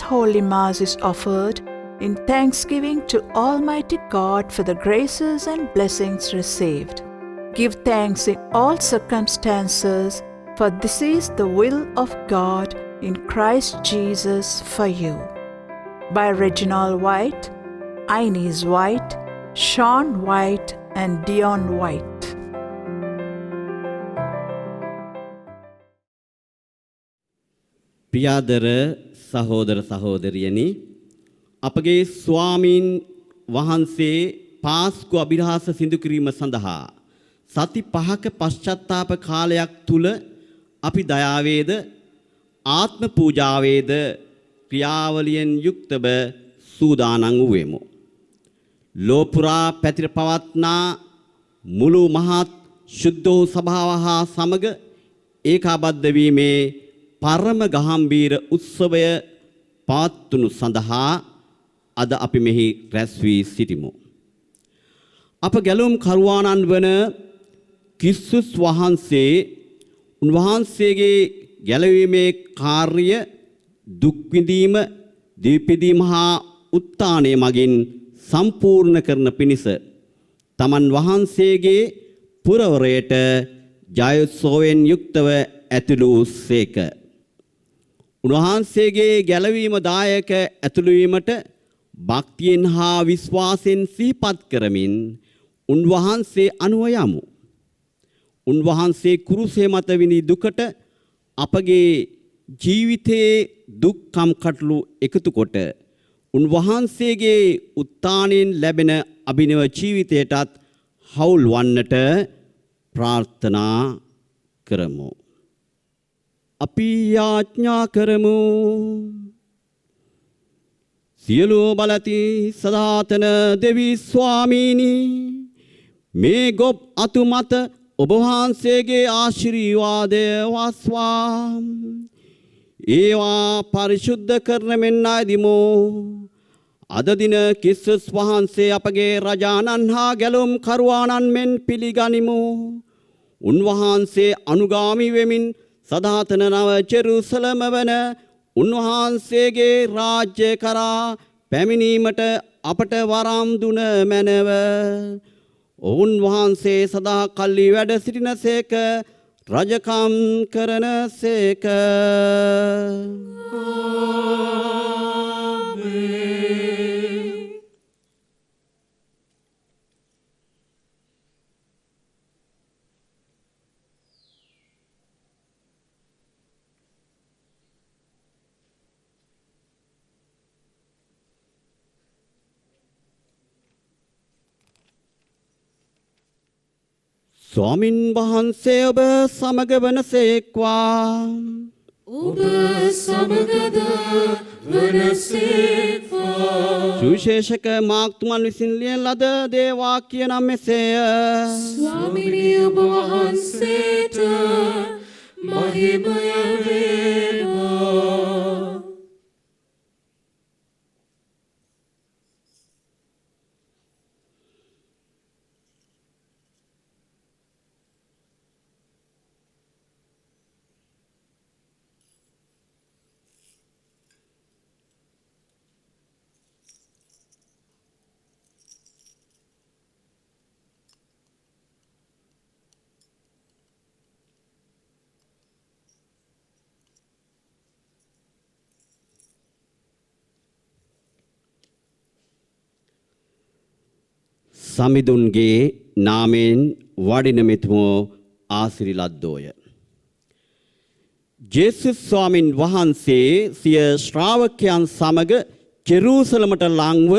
Holy Mass is offered in thanksgiving to Almighty God for the graces and blessings received. Give thanks in all circumstances, for this is the will of God in Christ Jesus for you. By Reginald White, Inez White, Sean White and Dion White. පියාදර සහෝදර සහෝදරියනි, අපගේ ස්වාමීන් වහන්සේ පාස්කු අභිරහස සිදු කිරීම සඳහා සති 5ක පශ්චාත්තාප කාලයක් තුල අපි දයාවේද ආත්ම පූජාවේද ක්‍රියාවලියෙන් යුක්තව සූදානම් වූෙමු. ලෝපුරා පැතිර පවත්නා මුළු මහත් ශුද්ධ වූ සභාව හා සමග ඒකාබද්ධ වීමේ පරම ගහම්බීර උත්සවය පවත්වනු සඳහා අද අපි මෙහි රැස් වී සිටිමු. අප ගැලුම් කරුවාණන් වන ක්‍රිස්තුස් වහන්සේ උන්වහන්සේගේ ගැලවීමේ කාර්ය දුක් විඳීම, දීපිදීම හා උත්ථානය මගින් සම්පූර්ණ කරන පිණිස තමන් වහන්සේගේ පුරවරයට ජයෝත්සවයෙන් යුක්තව ඇතුළු සේක. උන්වහන්සේගේ ගැලවීම දායක ඇතුළු වීමට භක්තියෙන් හා විශ්වාසයෙන් සිහිපත් කරමින් උන්වහන්සේ අනුව යමු. උන්වහන්සේ කුරුසේ මත විඳි දුකට අපගේ ජීවිතයේ දුක්ඛම් කටළු එකතු කොට උන්වහන්සේගේ උත්ථානයෙන් ලැබෙන අභිනව ජීවිතයටත් හවුල් වන්නට ප්‍රාර්ථනා කරමු. අපි යාඥා කරමු. සියලු බලති සදාතන දෙවි ස්වාමීනි, මේ ගොබ් අතු මත ඔබ වහන්සේගේ ආශිර්වාදය වස්වා. ඒවා පරිශුද්ධ කරන මෙන්නයිදිමු. අද දින ක්‍රිස්තුස් වහන්සේ අපගේ රජාණන් හා ගැලුම් කරුවාණන් මෙන් පිළිගනිමු. උන්වහන්සේ අනුගාමී වෙමින් සදාතන නව ජෙරුසලම වන උන්වහන්සේගේ රාජ්‍ය කරා පැමිණීමට අපට වරම් දුන මැනව. උන්වහන්සේ සදා කල්ලි වැඩ සිටිනසේක, රජකම් කරනසේක. ස්වාමින් වහන්සේ ඔබ සමග වනසේක්වා. ඔබ සමගද වනසේක්වා. සුවිශේෂක මාර්ක්තුමන් විසින් ලියන ලද දේ වාක්‍ය නම් මෙසේය. ස්වාමිනී ඔබ වහන්සේට මහිමය වේවා. සමිඳුන්ගේ නාමයෙන් වඩින මෙතුමෝ ආශිර්වාදෝය. ජේසුස් ස්වාමින් වහන්සේ සිය ශ්‍රාවකයන් සමග ජෙරුසලමට ලංව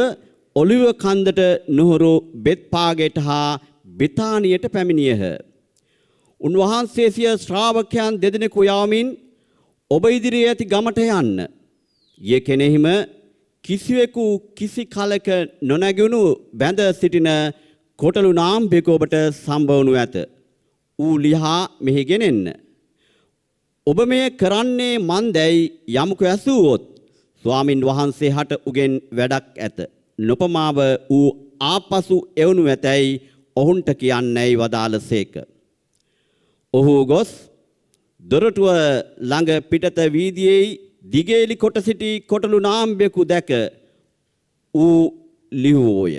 ඔලිව කන්දට නුහුරු බෙත්පාගේට හා බෙතානියට පැමිණියහ. උන්වහන්සේ සිය ශ්‍රාවකයන් දෙදෙනෙකු යවමින් ඔබ ඉදිරියේ ඇති ගමට යන්න. යේ කෙනෙහිම කිසිවෙකු කිසි කලක නොනැගුණු බැඳ සිටින කොටලු නාම්බෙක ඔබට සම්බවනු ඇත. ඌ ලිහා මෙහි ගෙනෙන්න. ඔබ මේ කරන්නේ මන්දැයි යමක ඇසුවොත් ස්වාමින් වහන්සේ හට උගෙන් වැඩක් ඇත. නොපමාව ඌ ආපසු එවනු ඇතැයි ඔහුන්ට කියන්නේයි වදාළසේක. ඔහු ගොස් දොරටුව ළඟ පිටත වීදියේ දිගේලි කොට සිටි කොටලු නාම්බෙකු දැක ඌ ලිහුවෝය.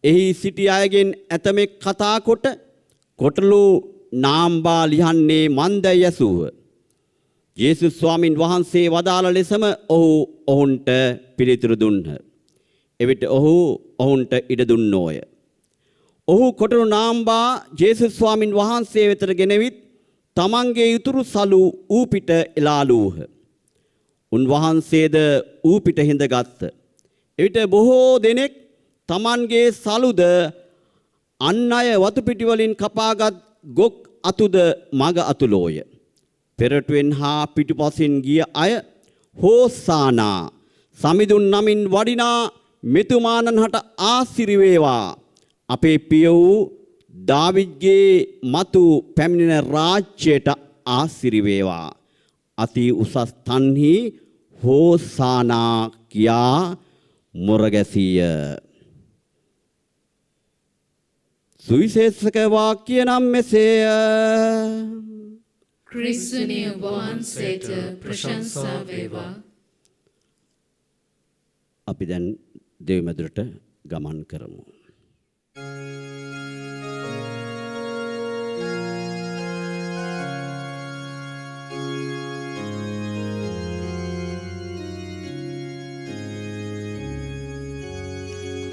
එහි සිටි අයගෙන් ඇතමෙක් කතා කොට කොටලු නාම්බා ලිහන්නේ මන්දැයි ඇසූහ. යේසුස් ස්වාමින් වහන්සේ වදාළ ලෙසම ඔහු ඔවුන්ට පිළිතුරු දුන්හ. එවිට ඔහු ඔවුන්ට ඉඩ දුන්නෝය. ඔහු කොටලු නාම්බා යේසුස් ස්වාමින් වහන්සේ වෙතට ගෙනවිත් තමන්ගේ යුතුරු සලු ඌ පිට එලාලූහ. උන්වහන්සේද ඌ පිට හිඳගත්ත. එවිට බොහෝ දෙනෙක් තමන්ගේ සලුද අන් අය වතු පිටිවලින් කපාගත් ගොක් අතුද මග අතුලෝය. පෙරටුවෙන් හා පිටුපසින් ගිය අය හෝසානා සමිඳුන් නමින් වඩිනා මෙතුමානන් හට ආශිර්වාද වේවා. අපේ පිය වූ දාවිද්ගේ මතු පැමිණෙන රාජ්‍යයට ආශිර්වාද වේවා. අති උසස් තන්හි හෝසානා කියා මුරගැසීය. සුවිශේෂක වාක්‍ය නම් මෙසේය. ක්‍රිස්තුනි ඔබ වහන්සේට ප්‍රශංසා වේවා. අපි දැන් දෙවිමැදුරට ගමන් කරමු.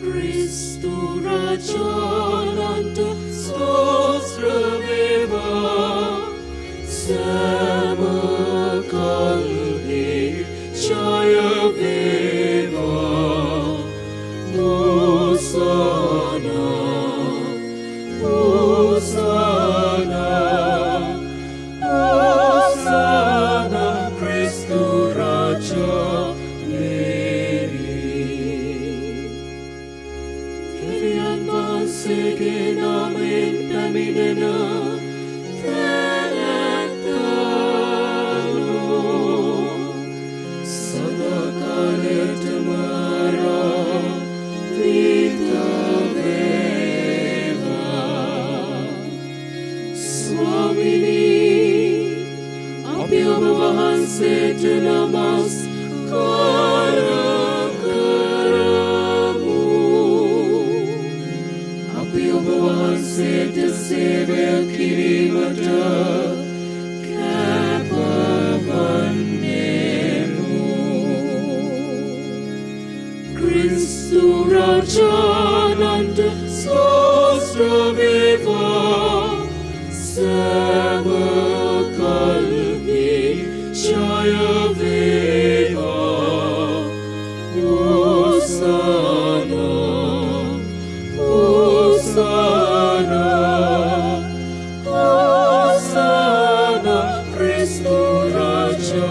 Christu Rajananta Sostra Veva Samakalhi Jaya Veva Hosanna Hosanna Hosanna Christu Raja Segen amen paminena thalatano sadakaletmara pita veva Swamini api oba wahanseta namaskara Sed seve kirimata kapavanemu Christu Rajananta Sostra Veva Samakalhi Jaya Veva Hosanna Hosanna, Hosanna, Christu Raja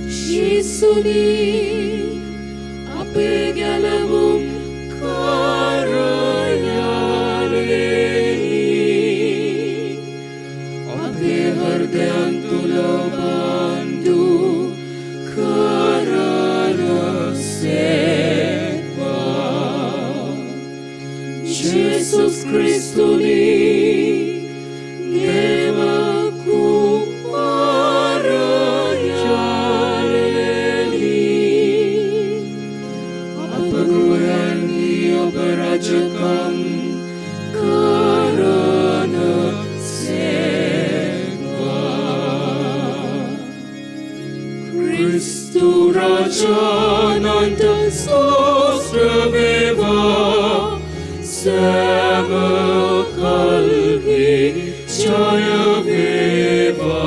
Jisuni, ape galamum Jesus Christu ni Deva Kumara Jaleli Apagruyan iyo berajakam Karana Seva Christu Rajananta Sostra Veva Samakalhi Jaya Veva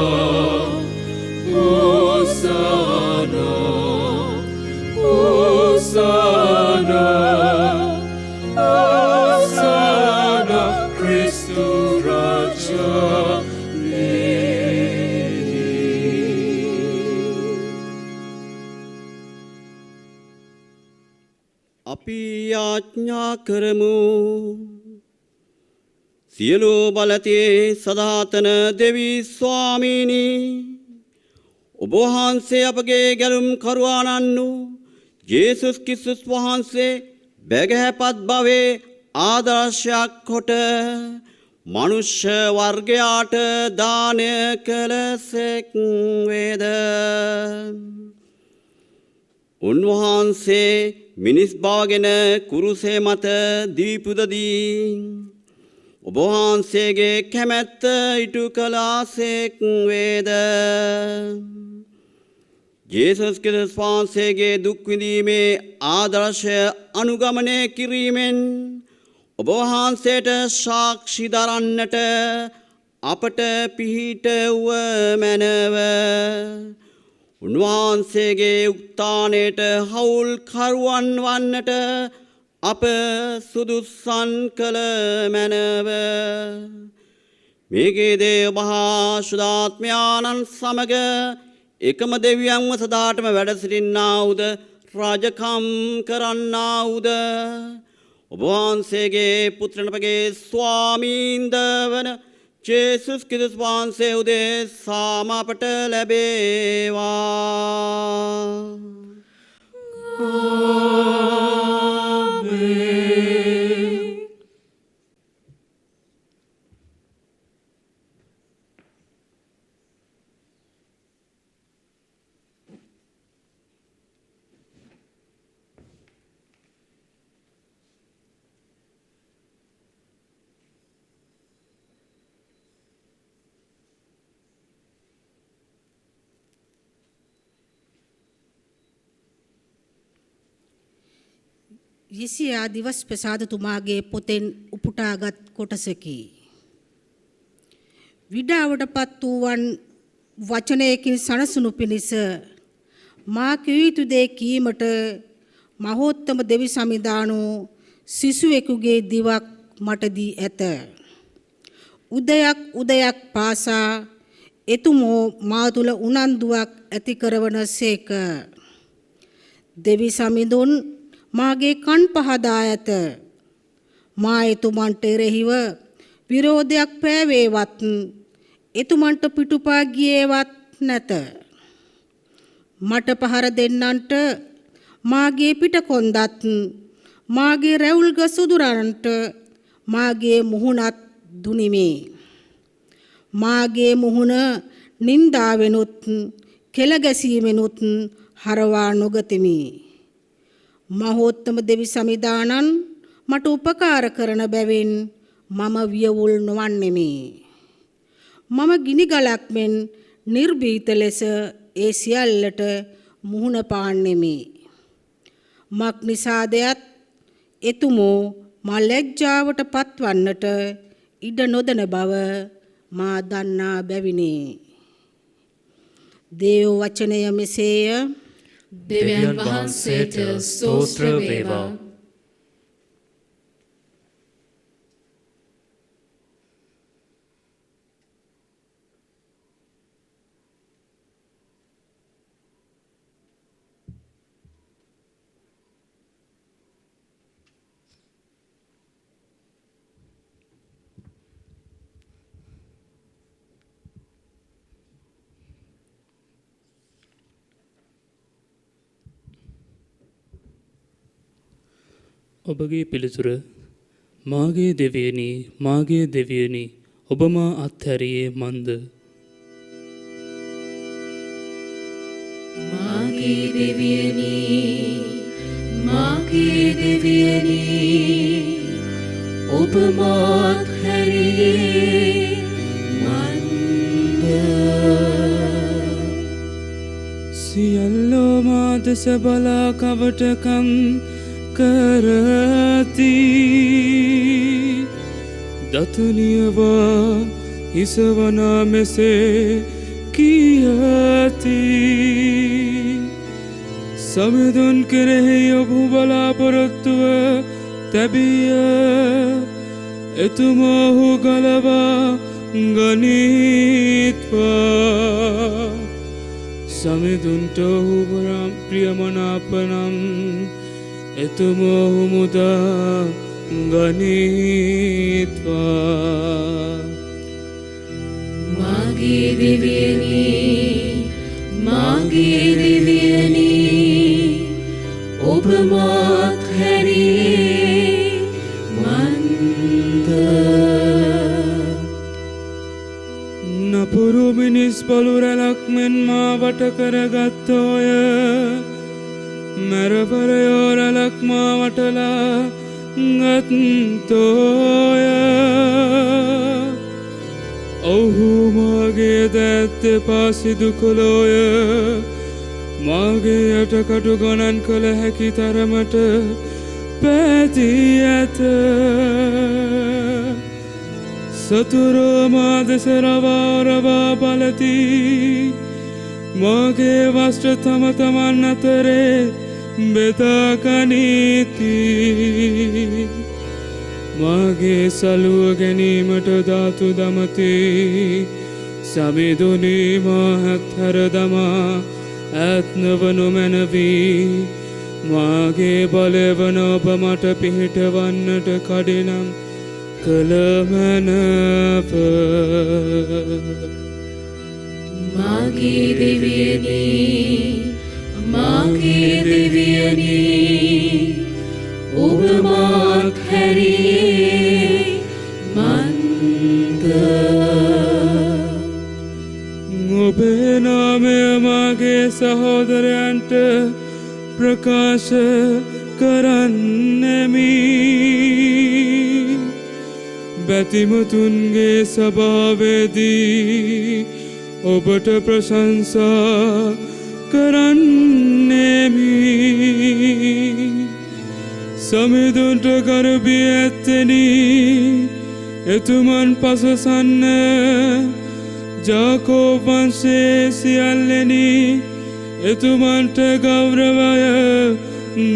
Hosanna Hosanna Hosanna Christu Raja අපි යාඥා කරමු. සියලු බලතේ සදාතන දෙවි ස්වාමීනි ඔබ වහන්සේ අපගේ ගැලුම් කරුවාණන් වූ ජේසුස් ක්‍රිස්තුස් වහන්සේ බැගෑපත් භවයේ ආදර්ශයක් කොට මනුෂ්‍ය වර්ගයාට දානය කළසෙක් වේද. උන්වහන්සේ මිනිස් බවගෙන කුරුසේ මත දීපුදදී ඔබ වහන්සේගේ කැමැත්ත ඉටු කළාසෙක් වේද. ජේසුස් ක්‍රිස්තුස් වහන්සේගේ දුක් විඳීමේ ආදර්ශය අනුගමනය කිරීමෙන් ඔබ වහන්සේට සාක්ෂි දරන්නට අපට පිහිට වූ මැනව. උන්වහන්සේගේ උත්ථානයට හවුල් කරුවන් වන්නට අප සුදුස්සන් කළ මැනව. මේගේ දේව මහා ශුද්ධාත්මයාණන් සමග එකම දෙවියන්ව සදාටම වැඩ සිටින්නා වූද රාජකම් කරන්නා වූද ඔබ වහන්සේගේ පුත්‍රයන් අපගේ ස්වාමීන්ද වන ජේසුස් ක්‍රිස්තුස් වහන්සේ උදෙසාම අපට ලැබේවා. යසියා දිවස් ප්‍රසාදතුමාගේ පොතෙන් උපුටාගත් කොටසකි. විඩාවටපත් වූවන් වචනයකින් සනසුණු පිණිස මා කිව යුතු දේ කීමට මහෝත්තම දෙවි සමිදානෝ සිසුවෙකුගේ දිවක් මට දී ඇත. උදයක් පාසා එතුමෝ මා තුළ උනන්දුවක් ඇති කරවන සේක. දෙවි සමිඳුන් මාගේ කන් පහදා ඇත. මා එතුමන්ට එරෙහිව විරෝධයක් පෑවේවත් එතුමන්ට පිටුපා ගියේවත් නැත. මට පහර දෙන්නන්ට මාගේ පිටකොන්දත් මාගේ රැවුල් ගසුදුරන්ට මාගේ මුහුණත් දුනිමේ. මාගේ මුහුණ නින්දාවෙනුත් කෙලගැසීමෙනුත් හරවා නොගතිමි. මහෝත්තම දෙවි සමිදානන් මට උපකාර කරන බැවින් මම වියවුල් නොවන්නෙමි. මම ගිනි ගලක් මෙන් නිර්භීත ලෙස ඒ සියල්ලට මුහුණ පාන්නෙමි. මක් නිසාදයත් එතුමෝ මා ලැජ්ජාවට පත්වන්නට ඉඩ නොදන බව මා දන්නා බැවිනි. දේව වචනය මෙසේය. දෙවියන් වහන්සේට ස්තෝත්‍ර වේවා. ඔබගේ පිළිතුර මාගේ දෙවියනි ඔබ මා අත්හැරියේ මන්ද? මාගේ දෙවියනි ඔබ මා අත්හැරියේ මන්ද? සියල්ලෝ මා දෙස බලා කවටකම් කරති. දතුනියවා හිසවනා මෙසේ කියති. සමිඳුන් කෙරෙහි ඔබ බලාපොරොත්තුව තැබිය. එතුමෝහු ගලවා ගනිත්වා. සමිඳුන්ට ඔහු ප්‍රියමනාපනම් එතුමෝහු මුදා ගනිත්වා. මාගේ දෙවියනි මාගේ දෙවියනි ඔබ මාත් හැරියේ මන්ද නපුරු මිනිස් බලු රැලක් මෙන් මා වට කරගත්තෝය මැරපරයෝ රැලක් මා වටලා ගත්තෝය ඔහු මාගේ දැත් දෙපා සිදු කළෝය මාගේ යටකටු ගණන් කළ හැකි තරමට පැතිී ඇත සතුරෝ මා දෙස රවා බලති මාගේ වස්ත්‍ර තම තමන් අතරේ බෙදා ගනිති මාගේ සලුව ගැනීමට ධාතු දමති සමිඳුනි මා අත්හැර දමා ඇත්නවනු මැනවී මාගේ බලය වන ඔබ මට පිහිටවන්නට කඩිනම් කළ මැනව මාගේ දෙවියනි මාගේ දෙවියනි ඔබ මාත් හැරියේ මන්ද ඔබේ නාමය මාගේ සහෝදරයන්ට ප්‍රකාශ කරන්නෙමි බැතිමතුන්ගේ සභාවේදී ඔබට ප්‍රශංසා කරන්නෙමි සමිඳුන්ට ගරුබිය ඇත්තෙනි එතුමන් පසසන්න ජාකෝබ් වංශයේ සියල්ලෙනි එතුමන්ට ගෞරවය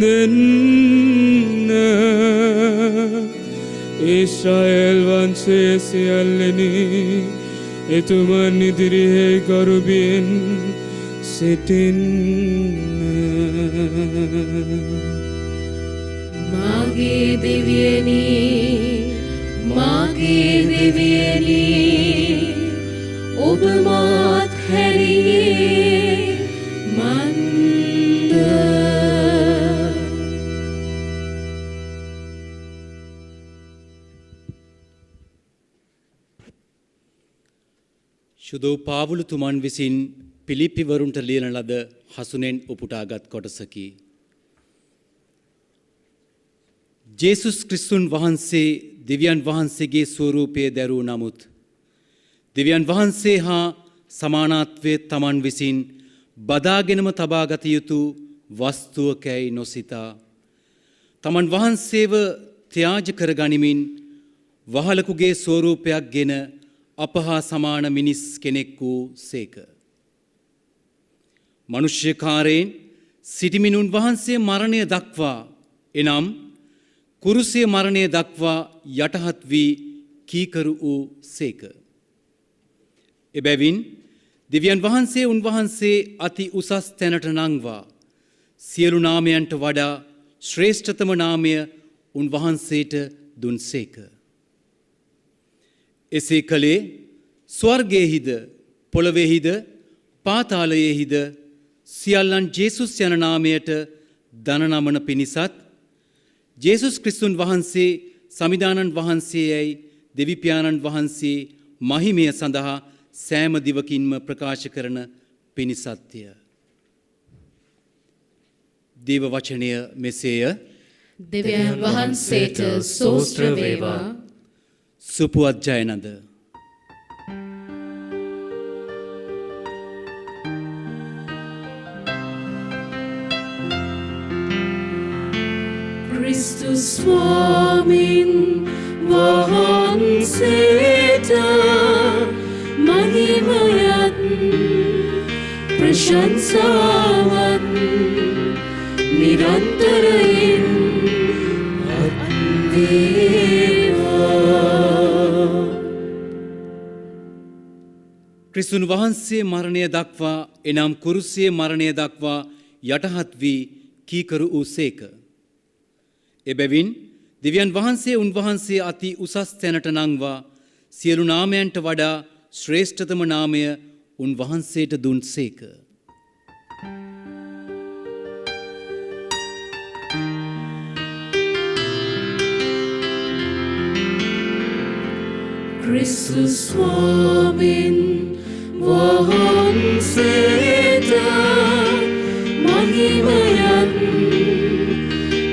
දෙන්න ඊශ්‍රායෙල් වංශයේ සියල්ලෙනි එතුමන් ඉදිරියේ ගරුබියෙන් සිටින්න මාගේ දෙවියනි මාගේ දෙවියනි ඔබ මාත් හැරියේ මන්ද ශුදෝ පාවුලුතුමන් විසින් පිලිප්පිවරුන්ට ලියන ලද හසුනෙන් උපුටාගත් කොටසකි. ජේසුස් ක්‍රිස්තුන් වහන්සේ දෙවියන් වහන්සේගේ ස්වරූපය දැරූ නමුත් දෙවියන් වහන්සේ හා සමානාත්වය තමන් විසින් බදාගෙනම තබාගත යුතු වස්තුවකැයි නොසිතා තමන් වහන්සේව ත්‍යාජ කරගනිමින් වහලකුගේ ස්වරූපයක් ගෙන අප හා සමාන මිනිස් කෙනෙක් වූ සේක. මනුෂ්‍යකාරයෙන් සිටිමිනුන් වහන්සේ මරණය දක්වා එනම් කුරුසේ මරණය දක්වා යටහත් වී කීකරු වූ සේක. එබැවින් දෙවියන් වහන්සේ උන්වහන්සේ අති උසස් තැනට නංවා සියලු නාමයන්ට වඩා ශ්‍රේෂ්ඨතම නාමය උන්වහන්සේට දුන්සේක. එසේ කළේ ස්වර්ගයේහිද පොළොවේහිද පාතාලයේහිද සියල්ලන් ජේසුස් යන නාමයට දන නමන පිණිසත් ජේසුස් ක්‍රිස්තුන් වහන්සේ සමිදානන් වහන්සේයයි දෙවිපියාණන් වහන්සේ මහිමය සඳහා සෑම දිවකින්ම ප්‍රකාශ කරන පිණිසත්ය. දේව වචනය මෙසේය. දෙවියන් වහන්සේට ස්තෝත්‍ර වේවා. සුපුවත් ජයනද. Kristus ස්වාමින් වහන්සේට මහිමයත් ප්‍රශංසාවත් නිරන්තරයෙන් ක්‍රිස්තුන් වහන්සේ මරණය දක්වා එනම් කුරුසියේ මරණය දක්වා යටහත් වී කීකරු වූ සේක. එබැවින් දෙවියන් වහන්සේ උන්වහන්සේ අති උසස් තැනට නංවා සියලු නාමයන්ට වඩා ශ්‍රේෂ්ඨතම නාමය උන්වහන්සේට දුන් සේක. Kristus Swamin වහන්සේට මහිමයත්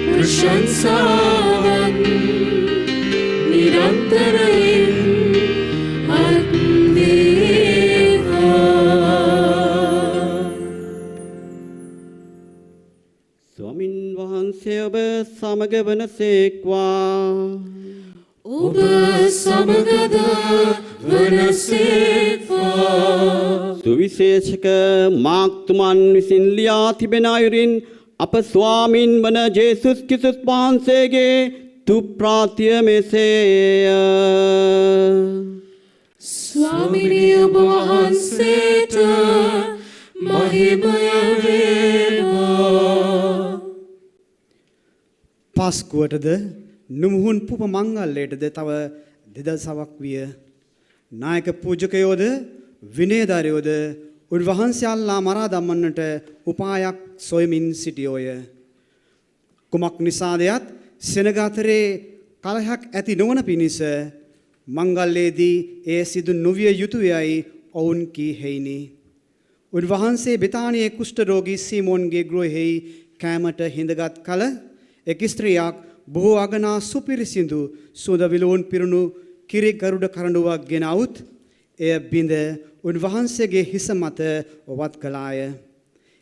ප්‍රශංසාවත් නිරන්තරයෙන් අත් වේවා. ස්වාමින් වහන්සේ ඔබ සමග වනසේක්වා. ඔබ සමගද වනසේක්වා. සුවිශේෂක මාක්තුමන් විසින් ලියා තිබෙන අයුරින් අප ස්වාමින් වන ජේසුස් ක්‍රිස්තුස් වහන්සේගේ තුප්‍රාතිය මෙසේය. ස්වාමිනී ඔබ වහන්සේට මහිමය වේවා. පාස්කුවටද නුමුහුන් පුප මංගල්‍යයටද තව 2000ක් විය. නායක පූජකයෝද විනයධාරයෝද උන්වහන්සේ අල්ලා මරා දමන්නට උපායක් සොයමින් සිටියෝය. කුමක් නිසාදයත් සෙනග අතරේ කලහයක් ඇති නොවන පිණිස මංගල්‍යයේදී එය සිදු නොවිය යුතුයයි ඔවුන් කී හේිනි. උන්වහන්සේ බෙතානියේ කුෂ්ඨ රෝගී සීමෝන්ගේ ගෘහෙහි කෑමට හිඳගත් කල එක් ස්ත්‍රියක් බොහෝ අගනා සුපිරිසිදු සුවඳ විලවුන් පිරුණු කිරි ගරුඩ කරඬුවක් ගෙන අවුත් එය බිඳ උන්වහන්සේගේ හිස මත වත් කළාය.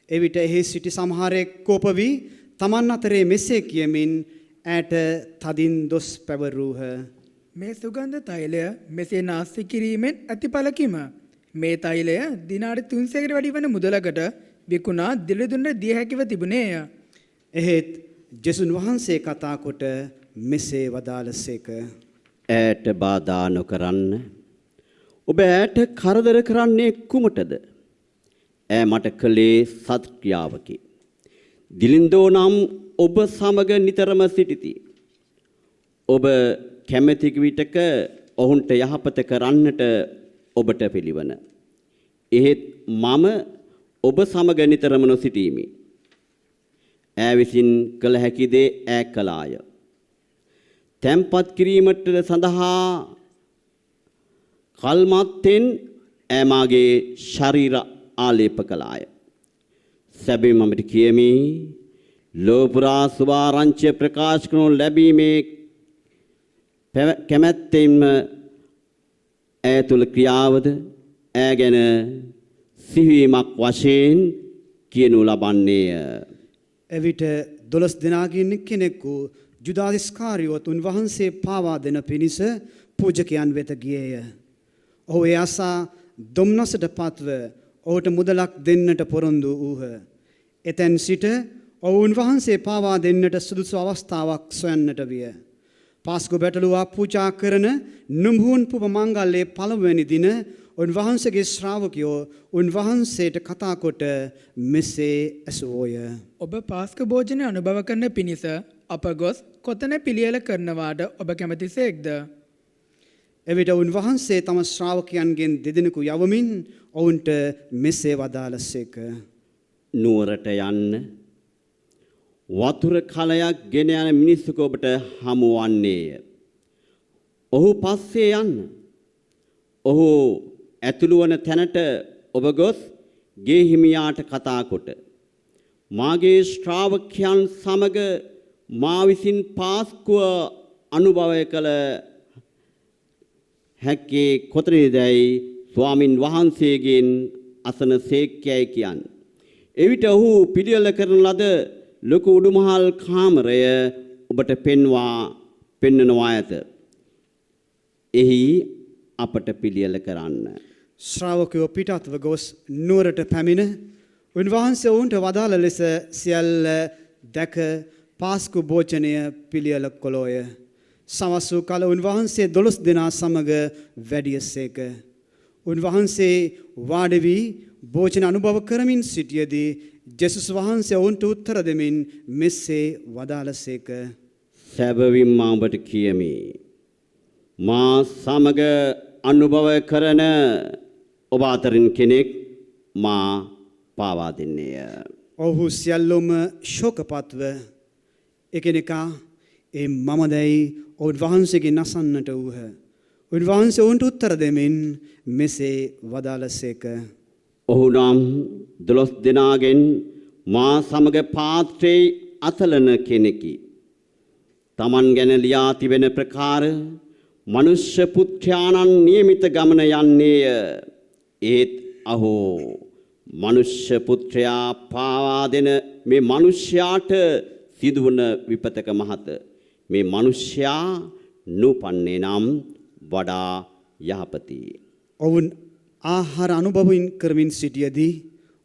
එවිට එහි සිටි සමහරෙක් කෝප වී තමන් අතරේ මෙසේ කියමින් ඈට තදින් දොස් පැවරූහ. මේ සුගන්ධ තෛලය මෙසේ නාස්ති කිරීමෙන් ඇතිඵල කිම? මේ තෛලය දිනාර 300කට වැඩි වන මුදලකට විකුණා දිලදුන්න දිය හැකිව තිබුණේය. එහෙත් ජෙසුන් වහන්සේ කතා කොට මෙසේ වදාළසේක. ඈට බාධා නොකරන්න. ඔබ ඈට කරදර කරන්නේ කුමටද? ඈ මට කළේ සත් ක්‍රියාවකි. දිලින්දෝ නම් ඔබ සමග නිතරම සිටිති. ඔබ කැමැති විටක ඔවුන්ට යහපත කරන්නට ඔබට පිළිවන. එහෙත් මම ඔබ සමග නිතරම නොසිටීමි. ඈ විසින් කළ හැකි දේ ඈ කළාය. තැන්පත් කිරීමට සඳහා කල්මත්තෙන් ඈ මාගේ ශරීර ආලේප කළාය. සැබවින්ම මට කියමි ලෝපුරා සුභාරංචිය ප්‍රකාශ කරනු ලැබීමේ කැමැත්තෙන්ම ඈ තුල ක්‍රියාවද ඈ ගැන සිහිවීමක් වශයෙන් කියනු ලබන්නේය. එවිට 12 දෙනාගෙන් කෙනෙකු ජුදාස් ඉස්කාරියෝත් උන්වහන්සේ පාවා දෙන පිණිස පූජකයන් වෙත ගියේය. ඔහු ඒ අසා දුම්නසට පත්ව ඔහුට මුදලක් දෙන්නට පොරොන්දු වූහ. එතෙන් සිට ඔහු උන්වහන්සේ පාවා දෙන්නට සුදුසු අවස්ථාවක් සොයන්නට විය. පාස්කු බැටළුවා පූජා කරන නුඹුන් පුප මංගල්‍යයේ පළමුවැනි දින උන්වහන්සේගේ ශ්‍රාවකයෝ උන්වහන්සේට කතා කොට මෙසේ ඇසුවෝය. ඔබ පාස්ක භෝජනය අනුභව කරන පිණිස අප ගොස් කොතන පිළියෙල කරනවාට ඔබ කැමැතිසේක්ද? එවිට උන්වහන්සේ තම ශ්‍රාවකයන්ගෙන් දෙදෙනෙකු යවමින් ඔවුන්ට මෙසේ වදාළසේක. නුවරට යන්න. වතුර කලයක් ගෙන යන මිනිස්සෙකු ඔබට හමු වන්නේය. ඔහු පස්සේ යන්න. ඔහු ඇතුළු වන තැනට ඔබ ගොස් ගේ හිමියාට කතා කොට මාගේ ශ්‍රාවකයන් සමග මා විසින් පාස්කුව අනුභවය කළ හැක්කේ කොතනදයි ස්වාමින් වහන්සේගෙන් අසන සේක්‍යයි කියන්. එවිට ඔහු පිළියෙල කරන ලද ලොකු උඩුමහල් කාමරය ඔබට පෙන්වනවා ඇත. එහි අපට පිළියෙල කරන්න. ශ්‍රාවකයෝ පිටත්ව ගොස් නුවරට පැමිණ උන්වහන්සේ ඔවුන්ට වදාළ ලෙස සියල්ල දැක පාස්කු භෝජනය පිළියෙල කළෝය. සවස් වූ කල උන්වහන්සේ 12 දෙනා සමග වැඩියසේක. උන්වහන්සේ වාඩි වී භෝජන අනුභව කරමින් සිටියදී ජෙසුස් වහන්සේ ඔවුන්ට උත්තර දෙමින් මෙසේ වදාළසේක. සැබවින්ම ඔබට කියමි මා සමග අනුභව කරන ඔබ අතරින් කෙනෙක් මා පාවා දෙන්නේය. ඔහු සියල්ලොම ශෝකපත්ව එකිනෙකා ඒ මමදැයි ඔවුන් වහන්සේගෙන් අසන්නට වූහ. උන්වහන්සේ ඔවුන්ට උත්තර දෙමින් මෙසේ වදාළසේක. ඔහු නම් 12 දෙනාගෙන් මා සමග පාත්‍රයේ අතලන කෙනෙකි. තමන් ගැන ලියා තිබෙන ප්‍රකාර මනුෂ්‍ය පුත්‍රයාණන් නියමිත ගමන යන්නේය. ඒත් අහෝ මනුෂ්‍ය පුත්‍රයා පාවා දෙන මේ මනුෂ්‍යයාට සිදුවන විපතක මහත. මේ මනුෂ්‍යයා නූපන්නේ නම් වඩා යහපති. ඔවුන් ආහාර අනුභවයෙන් කරමින් සිටියදී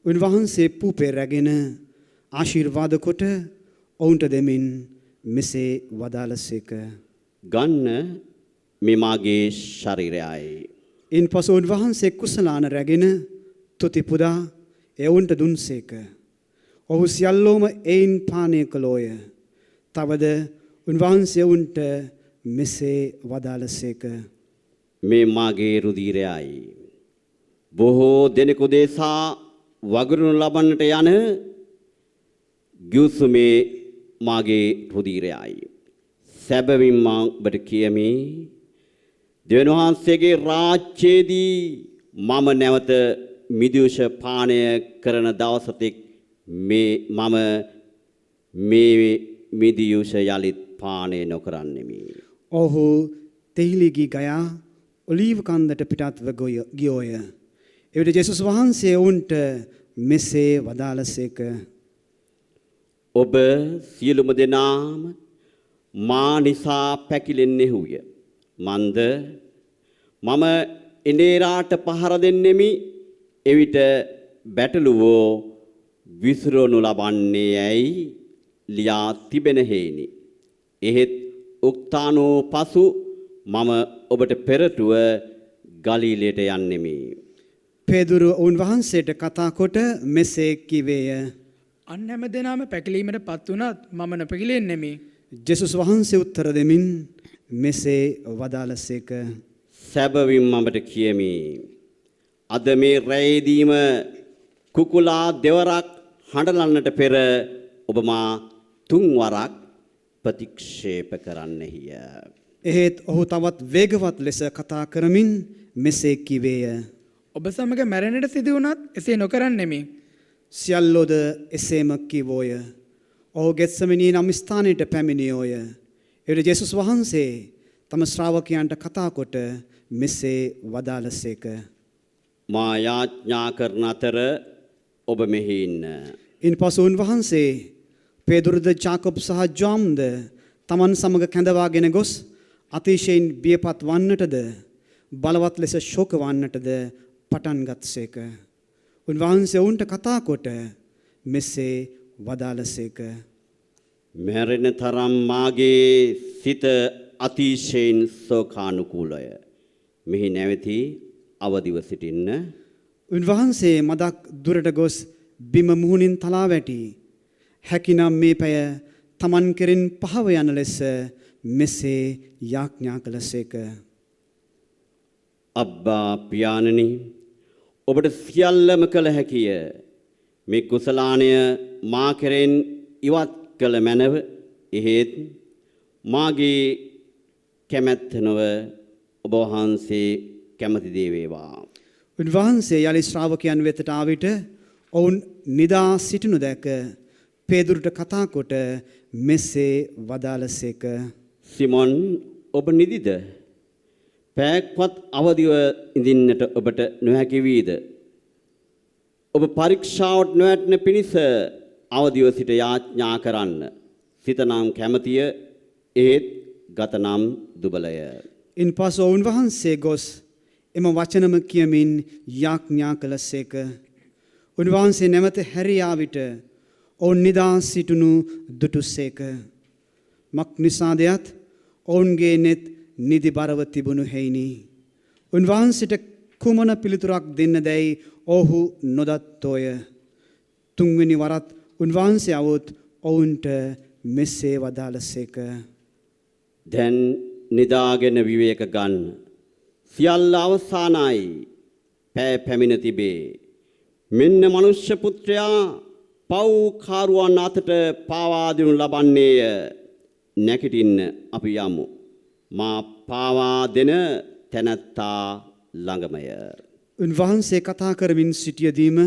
උන්වහන්සේ පූපේ රැගෙන ආශිර්වාද කොට ඔවුන්ට දෙමින් මෙසේ වදාළසේක. ගන්න මේ මාගේ ශරීරයයි. ඉන්පසු උන්වහන්සේ කුසලාන රැගෙන තුති පුදා එවුන්ට දුන්සේක. ඔහු සියල්ලෝම එයින් පානය කළෝය. තවද උන්වහන්සේ ඔවුන්ට මෙසේ වදාළසේක. මේ මාගේ රුධිරයයි. බොහෝ දෙනෙකු දෙසා වගුරුණු ලබන්නට යන ගිවිසුමේ මාගේ රුධිරයයි. සැබවින්ම ඔබට කියමි දෙවියන් වහන්සේගේ රාජ්‍යයේදී මම නැවත මිදුෂ පානය කරන දවසතෙක් මම මේ මිදියුෂ යලිත් පානය නොකරන්නෙමි. ඔහු තෙහිලිගී ගයා ඔලීව් කන්දට පිටත්ව ගියෝය. එවිට ජේසුස් වහන්සේ ඔවුන්ට මෙසේ වදාළසේක. ඔබ සියලුම දෙනාම මා නිසා පැකිලෙන්නේහුය. මන්ද මම එනේරාට පහර දෙන්නෙමි. එවිට බැටළුවෝ විසිරවනු ලබන්නේ යැයි ලියා තිබෙන හේනි. එහෙත් උක්තානෝ පසු මම ඔබට පෙරටුව ගලීලයට යන්නෙමි. පේදුරු උන්වහන්සේට කතා කොට මෙසේ කිවේය. අන් හැම දෙනාම පැකිලීමට පත් වුණත් මම නොපැකිලෙන්නෙමි. ජේසුස් වහන්සේ උත්තර දෙමින් මෙසේ වදාළසේක. සැබවින්ම ඔබට කියමි අද මේ රැයේදීම කුකුලා දෙවරක් හඬලන්නට පෙර ඔබ මා 3 වරක් ප්‍රතික්ෂේප කරන්නෙහිය. එහෙත් ඔහු තවත් වේගවත් ලෙස කතා කරමින් මෙසේ කිවේය. ඔබ සමග මැරෙන්නට සිදු වුණත් එසේ නොකරන්නෙමි. සියල්ලෝද එසේම කිවෝය. ඔහු ගෙත්සෙමනී නම් ස්ථානයට පැමිණියෝය. එවිට ජේසුස් වහන්සේ තම ශ්‍රාවකයන්ට කතා කොට මෙසේ වදාළසේක. මා යාඥා කරන අතර ඔබ මෙහි ඉන්න. ඉන්පසු උන්වහන්සේ පේදුරුද ජාකබ් සහ ජෝම්ද තමන් සමග කැඳවාගෙන ගොස් අතිශයින් බියපත් වන්නටද බලවත් ලෙස ශෝක වන්නටද පටන් ගත්සේක. උන්වහන්සේ ඔවුන්ට කතා කොට මෙසේ වදාළසේක. මැරෙන තරම් මාගේ සිත අතිශයින් ශෝකානුකූලය. මෙහි නැවතී අවදිව සිටින්න. උන්වහන්සේ මදක් දුරට ගොස් බිම මුහුණින් තලා වැටි හැකිනම් මේ පැය තමන් කෙරෙන් පහව යන ලෙස මෙසේ යාඥා කළසේක. අබ්බා පියාණනි ඔබට සියල්ලම කළ හැකිය. මේ කුසලානය මා කෙරෙන් ඉවත් කළ මැනව. එහෙත් මාගේ කැමැත්ත නොව ඔබ වහන්සේ කැමති දේ වේවා. උන්වහන්සේ යලි ශ්‍රාවකයන් වෙතට ආ විට ඔවුන් නිදා සිටිනු දැක පේදුරුට කතා කොට මෙසේ වදාළසේක. සිමොන් ඔබ නිදිද? පැයක්වත් අවදිව ඉඳින්නට ඔබට නොහැකි වීද? ඔබ පරීක්ෂාවට නොවැටෙන පිණිස අවදිව සිට යාඥා කරන්න. සිත නම් කැමැතිය, ඒත් ගත නම් දුබලය. ඉන්පසු උන්වහන්සේ ගොස් එම වචනම කියමින් යාඥා කළසේක. උන්වහන්සේ නැවත හැරියා විට ඔවුන් නිදා සිටුණු දුටුසේක. මක් නිසාදයත් ඔවුන්ගේ නෙත් නිදි බරව තිබුණු හේිනි. උන්වහන්සේට කුමන පිළිතුරක් දෙන්න දැයි ඔහු නොදත්තෝය. තුන්වෙනි වරත් උන්වහන්සේ આવොත් ඔවුන්ට මෙසේ වදාළසේක. දැන් නිදාගෙන විවේක ගන්න. සියල්ල අවසానයි. පෑ පැමිණ තිබේ. මෙන්න මනුෂ්‍ය පුත්‍රයා පව්කාරුවන් අතට පාවා දෙනු ලබන්නේය. නැගිටින්න අපි යමු. මා පාවා දෙන තැනැත්තා ළඟමය. උන්වහන්සේ කතා කරමින් සිටියදීම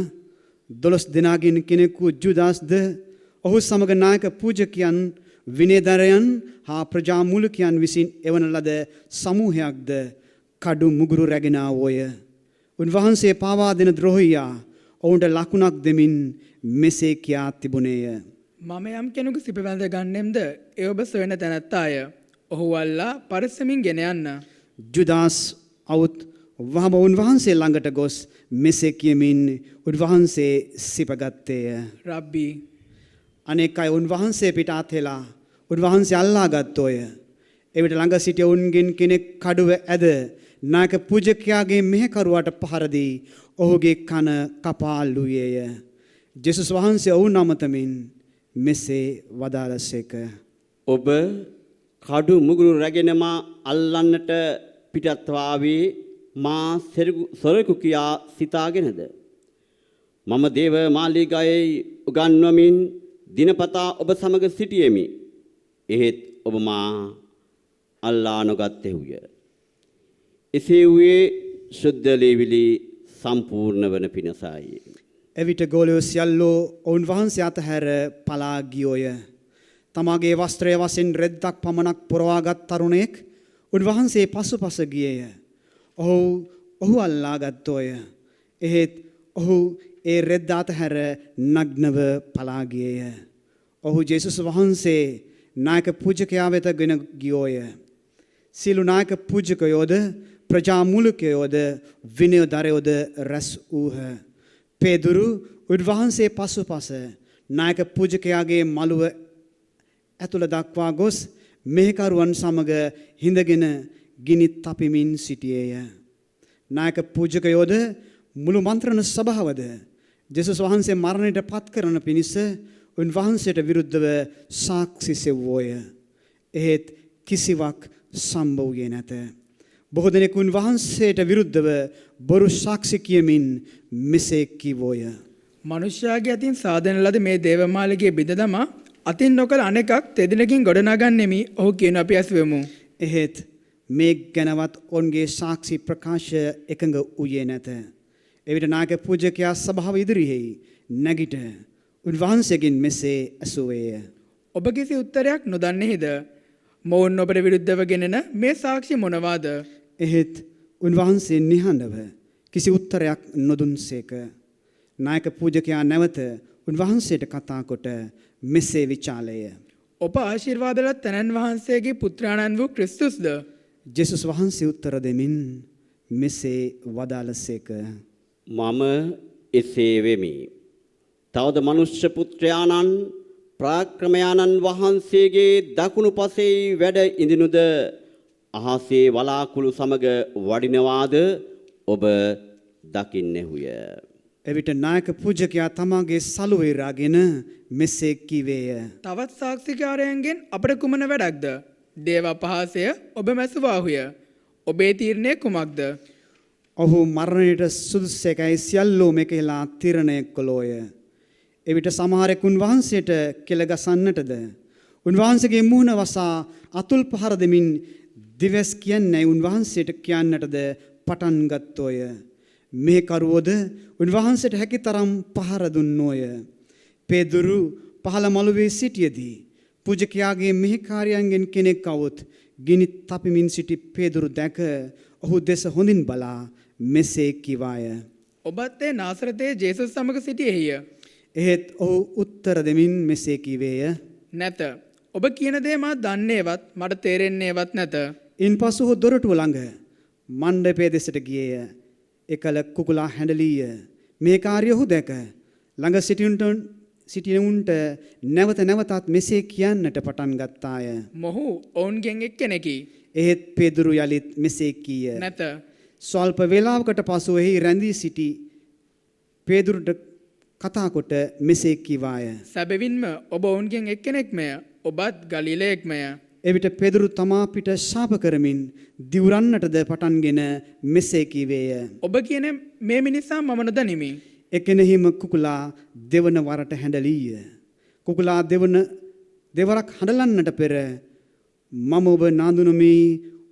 12 දෙනාගෙන් කෙනෙකු ජුදාස්ද ඔහු සමග නායක පූජකයන් විනයධරයන් හා ප්‍රජාමූලිකයන් විසින් එවන ලද සමූහයක්ද කඩු මුගුරු රැගෙන ආවෝය. උන්වහන්සේ පාවා දෙන ද්‍රෝහියා ඔවුන්ට ලකුණක් දෙමින් මෙසේ කියා තිබුණේය. මම යම් කෙනෙකු සිප වැඳ ගන්නෙම්ද ඒ ඔබ සොයන තැනැත්තාය. ඔහු අල්ලා පරිස්සමින් ගෙන යන්න. ජුදාස් අවුත් වහම උන්වහන්සේ ළඟට ගොස් මෙසේ කියමින් උන්වහන්සේ සිපගත්තේය. රබ්බි අනෙක් අය උන්වහන්සේ පිට අත්හෙලා උන්වහන්සේ අල්ලා ගත්තෝය. එවිට ළඟ සිටිය උන්ගෙන් කෙනෙක් කඩුව ඇද නායක පූජකයාගේ මෙහෙකරුවාට පහර දී ඔහුගේ කන කපාලුයේය. ජේසුස් වහන්සේ ඔවුන් අමතමින් මෙසේ වදාළසේක. ඔබ කඩු මුගුරු රැගෙන මා අල්ලන්නට පිටත්වාවේ මා සොරෙකු කියා සිතාගෙනද? මම දේව මාලිගයේ උගන්වමින් දිනපතා ඔබ සමග සිටියෙමි. එහෙත් ඔබ මා අල්ලා නොගත්තෙහුය. එසේ වූයේ ශුද්ධ ලේවිලි සම්පූර්ණ වන පිණසයි. එවිට ගෝලයෝ සියල්ලෝ ඔවුන් වහන්සේ අතහැර පලා ගියෝය. තමාගේ වස්ත්‍රය වශයෙන් රෙද්දක් පමණක් පොරවාගත් තරුණයෙක් උන්වහන්සේ පසුපස ගියේය. ඔහු අල්ලා ගත්තෝය. එහෙත් ඔහු ඒ රෙද්ද අතහැර නග්නව පලා ගියේය. ඔහු ජේසුස් වහන්සේ නායක පූජකයා වෙත ගෙන ගියෝය. සියලු නායක පූජකයෝද ප්‍රජාමූලිකයෝද විනයධරයෝද රැස් වූහ. පේදුරු උන්වහන්සේ පසුපස නායක පූජකයාගේ මළුව ඇතුළ දක්වා ගොස් මෙහෙකරුවන් සමග හිඳගෙන ගිනි තපිමින් සිටියේය. නායක පූජකයෝද මුළු මන්ත්‍රණ සභාවද ජේසුස් වහන්සේ මරණයට පත් කරන පිණිස උන්වහන්සේට විරුද්ධව සාක්ෂි සෙව්වෝය. එහෙත් කිසිවක් සම්බ වූයේ නැත. බොහෝ දෙනෙකු උන්වහන්සේට විරුද්ධව බොරු සාක්ෂි කියමින් මෙසේ කිව්වෝය. මනුෂ්‍යයාගේ අතින් සාදන ලද මේ දේවමාලිගයේ බිඳ දමා අතින් නොකළ අනෙකක් තෙදිනකින් ගොඩනගන්නෙමි. ඔහු කියන අපි ඇසුවෙමු. එහෙත් මේ ගැනවත් ඔවුන්ගේ සාක්ෂි ප්‍රකාශ එකඟ වූයේ නැත. එවිට නායක පූජකයා සභාව ඉදිරියෙහි නැගිට උන්වහන්සේගෙන් මෙසේ ඇසුවේය. ඔබ කිසි උත්තරයක් නොදන්නේද? මොවුන් ඔබට විරුද්ධව ගෙනෙන මේ සාක්ෂි මොනවාද? එහෙත් උන්වහන්සේ නිහඬව කිසි උත්තරයක් නොදුන්සේක. නායක පූජකයා නැවත උන්වහන්සේට කතා කොට මෙසේ විචාලේය. ඔබ ආශිර්වාද ලත් තැනන් වහන්සේගේ පුත්‍රයාණන් වූ ක්‍රිස්තුස්ද? ජේසුස් වහන්සේ උත්තර දෙමින් මෙසේ වදාළසේක. මම එසේ වෙමි. තවද මනුෂ්‍ය පුත්‍රයාණන් ප්‍රාක්‍රමයාණන් වහන්සේගේ දකුණු පසේ වැඩ ඉඳිනුද අහසේ වලාකුළු සමග වඩිනවාද ඔබ දකින්නෙහුය. එවිට නායක පූජකයා තමාගේ සලුවේ රාගෙන මෙසේ කීවේය. තවත් සාක්ෂිකාරයන්ගෙන් අපට කුමන වැඩක්ද? දේව අපහාසය ඔබ මැසුවාහුය. ඔබේ තීරණය කුමක්ද? ඔහු මරණයට සුදුසුසේකයි සියල්ලෝ මෙකෙලා තීරණය කළෝය. එවිට සමහරෙක් උන්වහන්සේට කෙල ගසන්නටද උන්වහන්සේගේ මුහුණ වසා අතුල් පහර දෙමින් දිවස් කියන්නේ උන්වහන්සේට කියන්නටද පටන් ගත්තෝය. මේ කරුවෝද උන්වහන්සේට හැකි තරම් පහර දුන්නෝය. පේදුරු පහළ මළුවේ සිටියේදී පූජකයාගේ මෙහෙකාරයන්ගෙන් කෙනෙක් આવොත් ගිනි තපමින් සිටි පේදුරු දැක ඔහු දෙස හොඳින් බලා මෙසේ කිවාය. ඔබත් ඒ නාසරතේ ජේසුස් සමග සිටියේය. එහෙත් ඔහු උත්තර දෙමින් මෙසේ කිවේය. නැත. ඔබ කියන දේ මා දන්නේවත් මට තේරෙන්නේවත් නැත. ඉන්පසු ඔහු දොරටුව ළඟ මණ්ඩපයේ දෙසට ගියේය. එකල කුකුලා හැඬලීය. මේ කාර්ය ඔහු දැක ළඟ සිටිනුන්ට නැවත නැවතත් මෙසේ කියන්නට පටන් ගත්තාය. මොහු ඔවුන්ගෙන් එක්කෙනෙකි. එහෙත් පේදුරු යලිත් මෙසේ කීය. නැත. ස්වල්ප වේලාවකට පසු එහි රැඳී සිටි පේදුරුට කතා කොට මෙසේ කිවාය. සැබවින්ම ඔබ ඔවුන්ගෙන් එක්කෙනෙක්මය. ඔබත් ගලිලයෙක්මය. එවිට පේදුරු තමා පිට ශාප කරමින් දිවුරන්නටද පටන්ගෙන මෙසේ කීවේය. ඔබ කියන මේ මිනිසා මම නොදනිමි. එකෙනෙහිම කුකුලා දෙවන වරට හැඬලීය. කුකුලා දෙවරක් හඬලන්නට පෙර මම ඔබ නාඳුනමි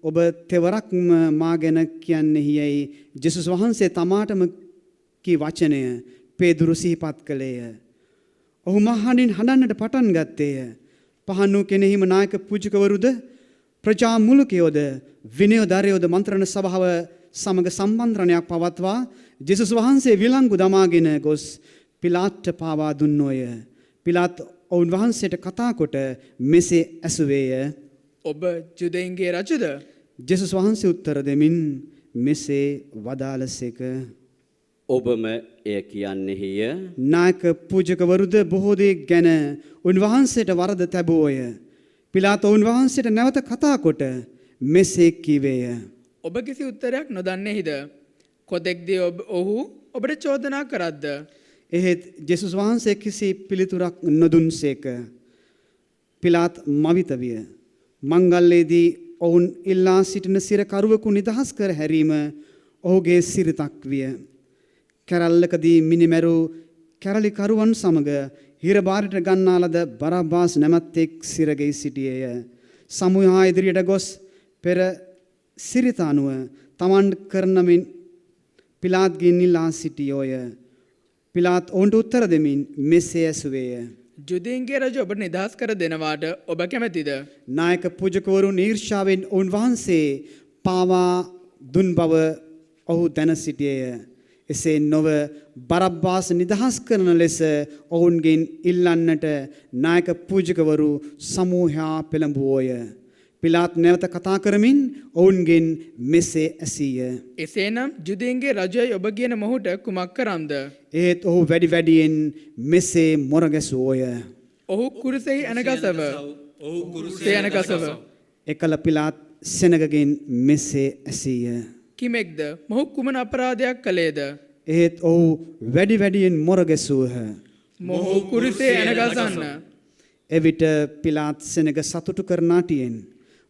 ඔබ තෙවරක්ම මා ගැන කියන්නේ යයි ජේසුස් වහන්සේ තමාටම කී වචනය පේදුරු සිහිපත් කළේය. ඔහු මහණින් හඬන්නට පටන් ගත්තේය. පහන් වූ කෙනෙහිම නායක පූජකවරුද ප්‍රජා මුලකයෝද විනයෝදරයෝද මන්ත්‍රණ සභාව සමග සම්බන්ධනයක් පවත්වා ජේසුස් වහන්සේ විලංගු දමාගෙන ගොස් පිලාත්ට පාවා දුන්නෝය. පිලාත් ඔවුන් වහන්සේට කතා කොට මෙසේ ඇසුවේය. ඔබ ජුදයින්ගේ රජද? ජේසුස් වහන්සේ උත්තර දෙමින් මෙසේ වදාළසේක. ඔබම එය කියන්නේය. නායක පූජකවරුද බොහෝ දේ ගැන උන්වහන්සේට වරද තැබුවෝය. පිලාත් උන්වහන්සේට නැවත කතා කොට මෙසේ කීවේය. ඔබ කිසි උත්තරයක් නොදන්නේහිද? කොතෙක්දී ඔහු ඔබට චෝදනා කරද්ද? එහෙත් ජේසුස් වහන්සේ කිසි පිළිතුරක් නොදුන්සේක. පිලාත් මවිත විය. මංගල්‍යයේදී ඔවුන් ඉල්ලා සිටින සිරකරුවෙකු නිදහස් කර හැරීම ඔහුගේ සිරිතක් විය. කැරල්ලකදී මිනිමැරු කැරලිකරුවන් සමග හිරබාරට ගන්නා ලද බරබ්බාස් නැමැත්තෙක් සිරගෙයි සිටියේය. සමුහා ඉදිරියට ගොස් පෙර සිරිත අනුව තමන් කරනමින් පිලාත්ගෙන් ඉල්ලා සිටියෝය. පිලාත් ඔවුන්ට උත්තර දෙමින් මෙසේ ඇසුවේය. ජුදීන්ගේ රජ ඔබට නිදහස් කර දෙනවාට ඔබ කැමැතිද? නායක පූජකවරුන් ඊර්ෂ්‍යාවෙන් ඔවුන් වහන්සේ පාවා දුන් බව ඔහු දැන සිටියේය. එසේ නොව බරබ්බාස් නිදහස් කරන ලෙස ඔවුන්ගෙන් ඉල්ලන්නට නායක පූජකවරු සමූහයා පෙළඹුවෝය. පිලාත් නැවත කතා කරමින් ඔවුන්ගෙන් මෙසේ ඇසීය. එසේනම් ජුදීන්ගේ රජයයි ඔබ කියන මොහුට කුමක් කරම්ද? ඒත් ඔහු වැඩි වැඩියෙන් මෙසේ මොරගැසුවෝය. ඔහු කුරුසෙහි ඇනගසව. ඔහු කුරුසේ ඇනගසව. එකල පිලාත් සෙනගගෙන් මෙසේ ඇසීය. කිමෙක්ද? මොහු කුමන අපරාධයක් කළේද? ඒත් ඔහු වැඩි වැඩියෙන් මොරගැසූහ. මොහු කුරුසේ ඇනගසන්න. එවිට පිලාත් සෙනග සතුටු කරනාටියෙන්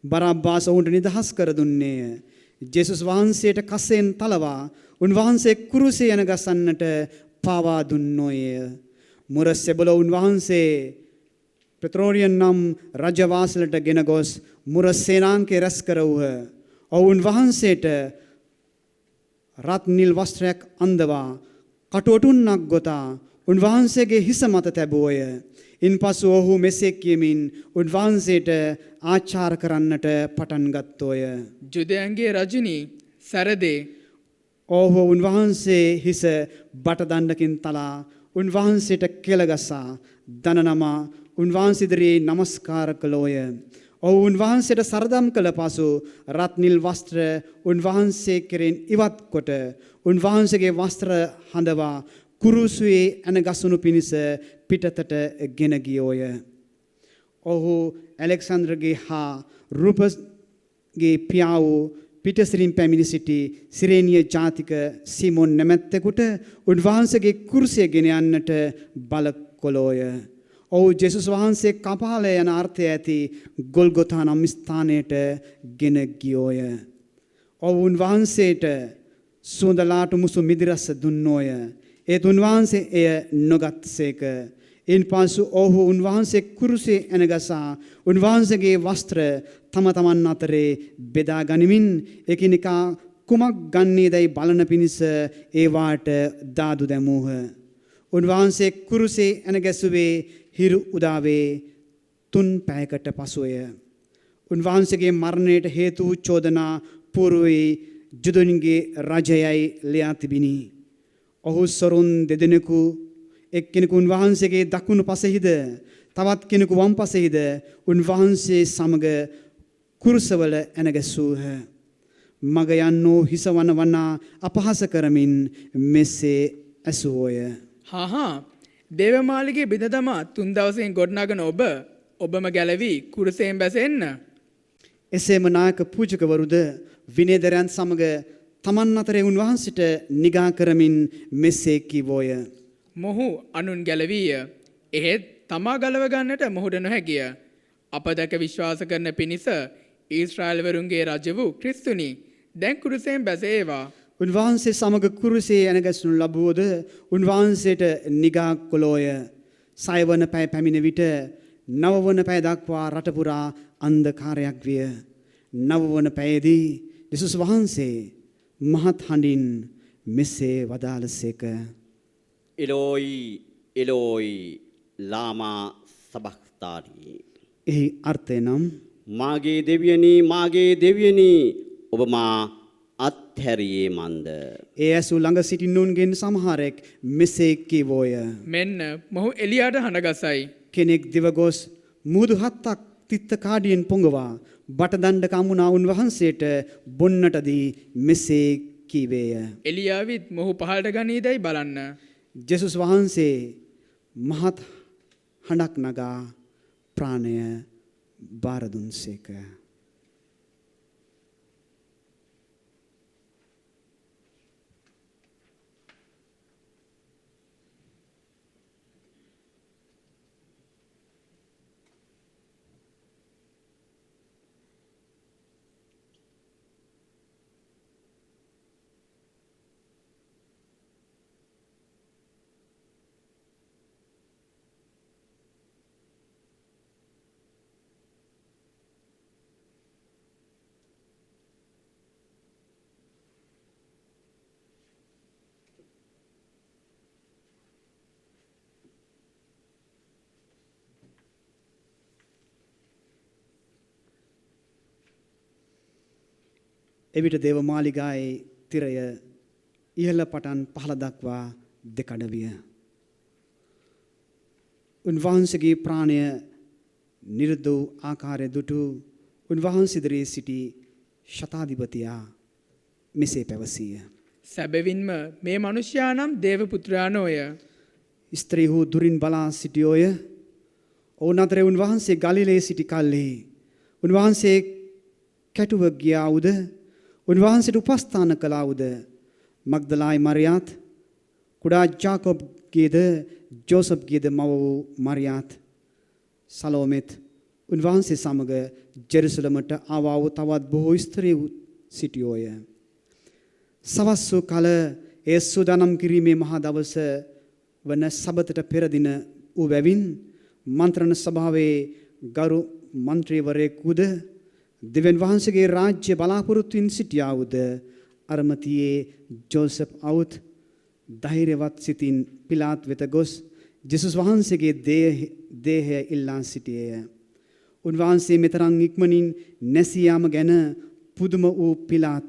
බරබ්බාස් ඔවුන්ට නිදහස් කර දුන්නේය. ජේසුස් වහන්සේට කසෙන් තලවා උන්වහන්සේ කුරුසේ ඇනගසන්නට පාවා දුන්නෝය. මුර සෙබළ උන්වහන්සේ පෙත්‍රෝරියන් නම් රජවාසලට ගෙන ගොස් මුර සේනාංකේ රැස් කරවූහ. ඔවුන් වහන්සේට රත් නිල් වස්ත්‍රයක් අන්දවා කටුවටුන්නක් ගොතා උන්වහන්සේගේ හිස මත තැබුවෝය. ඉන්පසු ඔහු මෙසේ කියමින් උන්වහන්සේට ආචාර කරන්නට පටන් ගත්තෝය. ජුදයන්ගේ රජිනී සැරදේ. ඔහු උන්වහන්සේ හිස බටදණ්ඩකින් තලා උන්වහන්සේට කෙළගසා දනනමා උන්වහන්සේ ඉදිරියේ නමස්කාර කළෝය. ඔහු උන්වහන්සේට සරදම් කළ පසු රත් නිල් වස්ත්‍ර උන්වහන්සේ කෙරෙන් ඉවත් කොට උන්වහන්සේගේ වස්ත්‍ර හඳවා කුරුසුවේ ඇනගසනු පිණිස පිටතට ගෙන ගියෝය. ඔහු ඇලෙක්සන්ඩර්ගේ හා රුපස්ගේ පියා වූ පිටසිරින් පැමිණි සිටි සිරේනිය ජාතික සීමොන් නැමැත්තෙකුට උන්වහන්සේගේ කුරුසිය ගෙන යන්නට බල කොළෝය. ඔහු ජේසුස් වහන්සේ කපාල යන අර්ථය ඇති ගොල්ගොතා නම් ස්ථානයට ගෙන ගියෝය. ඔහු උන්වහන්සේට සුවඳලාට මුසු මිදිරස දුන්නෝය. ඒත් උන්වහන්සේ එය නොගත්සේක. ඉන්පසු ඔහු උන්වහන්සේ කුරුසේ ඇනගසා උන්වහන්සේගේ වස්ත්‍ර තම තමන් අතරේ බෙදා ගනිමින් එකිනෙකා කුමක් ගන්නේදයි බලන පිණිස ඒවාට දාදු දැමූහ. උන්වහන්සේ කුරුසේ ඇනගැසුවේ හිරු උදාවේ 3 පැයකට පසුය. උන්වහන්සේගේ මරණයට හේතු වූ චෝදනා పూర్වයේ ජුදයන්ගේ රජයයි ලියා තිබිනි. ඔහු සොරුන් දෙදෙනෙකු එක්කෙනෙකු උන්වහන්සේගේ දකුණු පසෙහිද තවත් කෙනෙකු වම් පසෙහිද උන්වහන්සේ සමග කුරුසවල ඇනගැසූහ. මග යන්නෝ හිස වනවනා අපහාස කරමින් මෙසේ ඇසුවෝය. හා දේවමාලිගේ බිඳ දමා 3 දවසෙන් ගොඩනගන ඔබම ගැලවි කුරුසයෙන් බැසෙන්න. එසේම නායක පූජකවරුද විනයදරයන් සමග තමන් අතරේ උන්වහන්සේට නිගා කරමින් මෙසේ කිවෝය. මොහු අනුන් ගැලවීය. එහෙත් තමා ගලව ගන්නට මොහුට නොහැකිය. අප දැක විශ්වාස කරන පිණිස ඊශ්‍රායල්වරුන්ගේ රජ වූ ක්‍රිස්තුනි දැන් කුරුසයෙන් බැසේවා. උන්වහන්සේ සමග කුරුසේ ඇනගැසුණු ලැබුවෝද උන්වහන්සේට නිගා කළෝය. 6 වන පැය පැමිණ විට 9 වන පැය දක්වා රට පුරා අන්ධකාරයක් විය. නවවන පැයේදී යේසුස් වහන්සේ මහත් හඬින් මෙසේ වදාළසේක. එලෝයි එලෝයි ලාමා සබක්තානි. එහි අර්ථය නම් මාගේ දෙවියනි ඔබ මා අත්හැරියේ මන්ද. ඒ ඇසු ළඟ සිටින්නුන්ගෙන් සමහරෙක් මෙසේ කීවෝය. මෙන්න මොහු එලියාට හඬගසයි. කෙනෙක් දිවගොස් මුහුදු හත්තක් තිත්ත කාඩියෙන් පොඟවා බටදණ්ඩක අමුණා උන්වහන්සේට බොන්නට දී මෙසේ කීවේය. එලියාවිත් මොහු පහළට ගනීදැයි බලන්න. ජෙසුස් වහන්සේ මහත් හඬක් නගා ප්‍රාණය බාර දුන්සේක. එවිට දේවමාලිගායේ තිරය ඉහළ පටන් පහළ දක්වා දෙකඩ විය. උන්වහන්සේගේ ප්‍රාණය නිරුද්ධ වූ ආකාරය දුටු උන්වහන්සේ ඉදිරියේ සිටි ශතාධිපතියා මෙසේ පැවසීය. සැබවින්ම මේ මිනිසයා නම් දේව පුත්‍රයා නොය. ස්ත්‍රීහු දුරින් බලා සිටියෝය. ඔවුන් අතරේ උන්වහන්සේ ගලිලයේ සිටි කල්හි උන්වහන්සේ කැටුව ගියාවුද උන්වහන්සේට උපස්ථාන කළාවුද මග්දලායි මරියාත් කුඩා ජාකොබ්ගේද ජෝසප්ගේද මව වූ මරියාත් සලෝමෙත් උන්වහන්සේ සමග ජෙරුසලමට ආවා වූ තවත් බොහෝ ස්ත්‍රීහු සිටියෝය. සවස් වූ කල ඒ සූදානම් කිරීමේ මහා දවස වන සබතට පෙර දින වූ බැවින් මන්ත්‍රණ සභාවේ ගරු මන්ත්‍රීවරයෙකුද දෙවියන් වහන්සේගේ රාජ්‍ය බලාපොරොත්තුෙන් සිටියාවුද අරමතියේ ජෝසප් අවුත් ධෛර්යවත් සිතින් පිලාත් වෙත ගොස් ජේසුස් වහන්සේගේ දේහය ඉල්ලා සිටියේය. උන්වහන්සේ මෙතරම් ඉක්මනින් නැසී යාම ගැන පුදුම වූ පිලාත්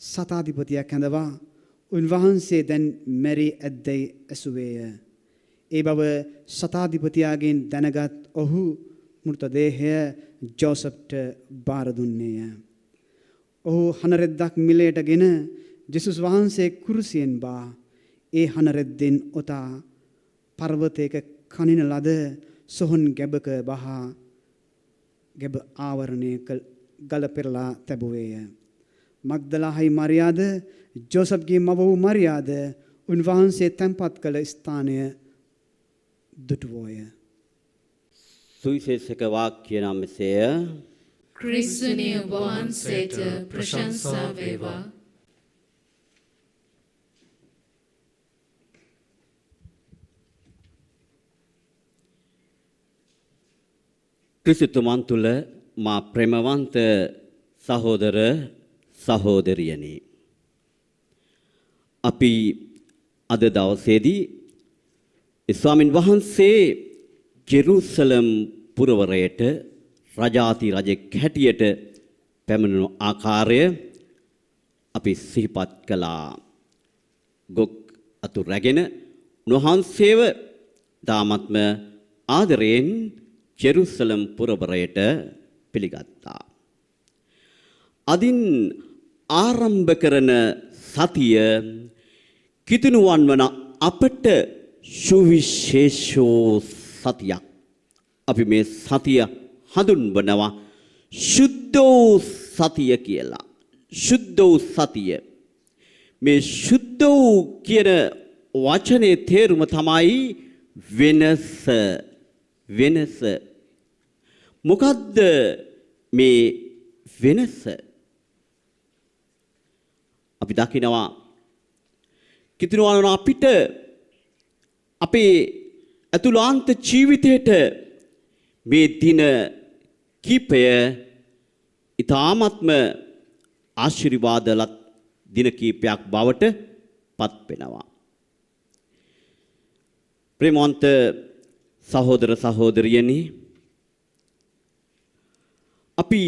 සතාධිපතියක් හැඳවා උන්වහන්සේ දැන් මැරී ඇද්දැයි ඇසුවේය. ඒ බව සතාධිපතියාගෙන් දැනගත් ඔහු මෘතදේහය ජෝසප්ට බාර දුන්නේය. ඔහු හනරෙද්දක් මිලයටගෙන ජේසුස් වහන්සේ කුරුසියෙන් බා ඒ හනරෙද්දෙන් ඔතා පර්වතයක කනින ලද සොහොන් ගැබක බහා ගැබ ආවරණය ගල පෙරලා තැබුවේය. මග්දලාහයි මරියාද ජෝසප්ගේ මව වූ මරියාද උන්වහන්සේ තැන්පත් කළ ස්ථානය දුටුවෝය. සුවිශේෂක වාක්‍ය නම් මෙසේය. ක්‍රිස්තුනි ඔබ වහන්සේට ප්‍රශංසා වේවා. ක්‍රිස්තුමන් තුළ මා ප්‍රේමවන්ත සහෝදර සහෝදරියනි. අපි අද දවසේදී ස්වාමින් වහන්සේ ජෙරුසලම් පුරවරයට රජාති රජෙක් හැටියට පැමිණුණු ආකාරය අපි සිහිපත් කළා. ගොක් අතු රැගෙන උන්වහන්සේව දාමත්ම ආදරයෙන් ජෙරුසලම් පුරවරයට පිළිගත්තා. අදින් ආරම්භ කරන සතිය කිතුණුවන් වන අපට සුවිශේෂෝ සතියක්. අපි මේ සතිය හඳුන්වනවා සුද්ධෝ සතිය කියලා. සුද්ධෝ සතිය. මේ සුද්ධෝ කියන වචනේ තේරුම තමයි වෙනස. වෙනස. මොකද්ද මේ වෙනස? අපි දකිනවා කිතුණුවන් අපිට අපේ අතුලාන්ත ජීවිතයට මේ දින කීපය ඊ타ත්ම ආශිර්වාදලත් දින කීපයක් බවට පත් වෙනවා. ප්‍රේමවන්ත සහෝදර සහෝදරියනි, අපි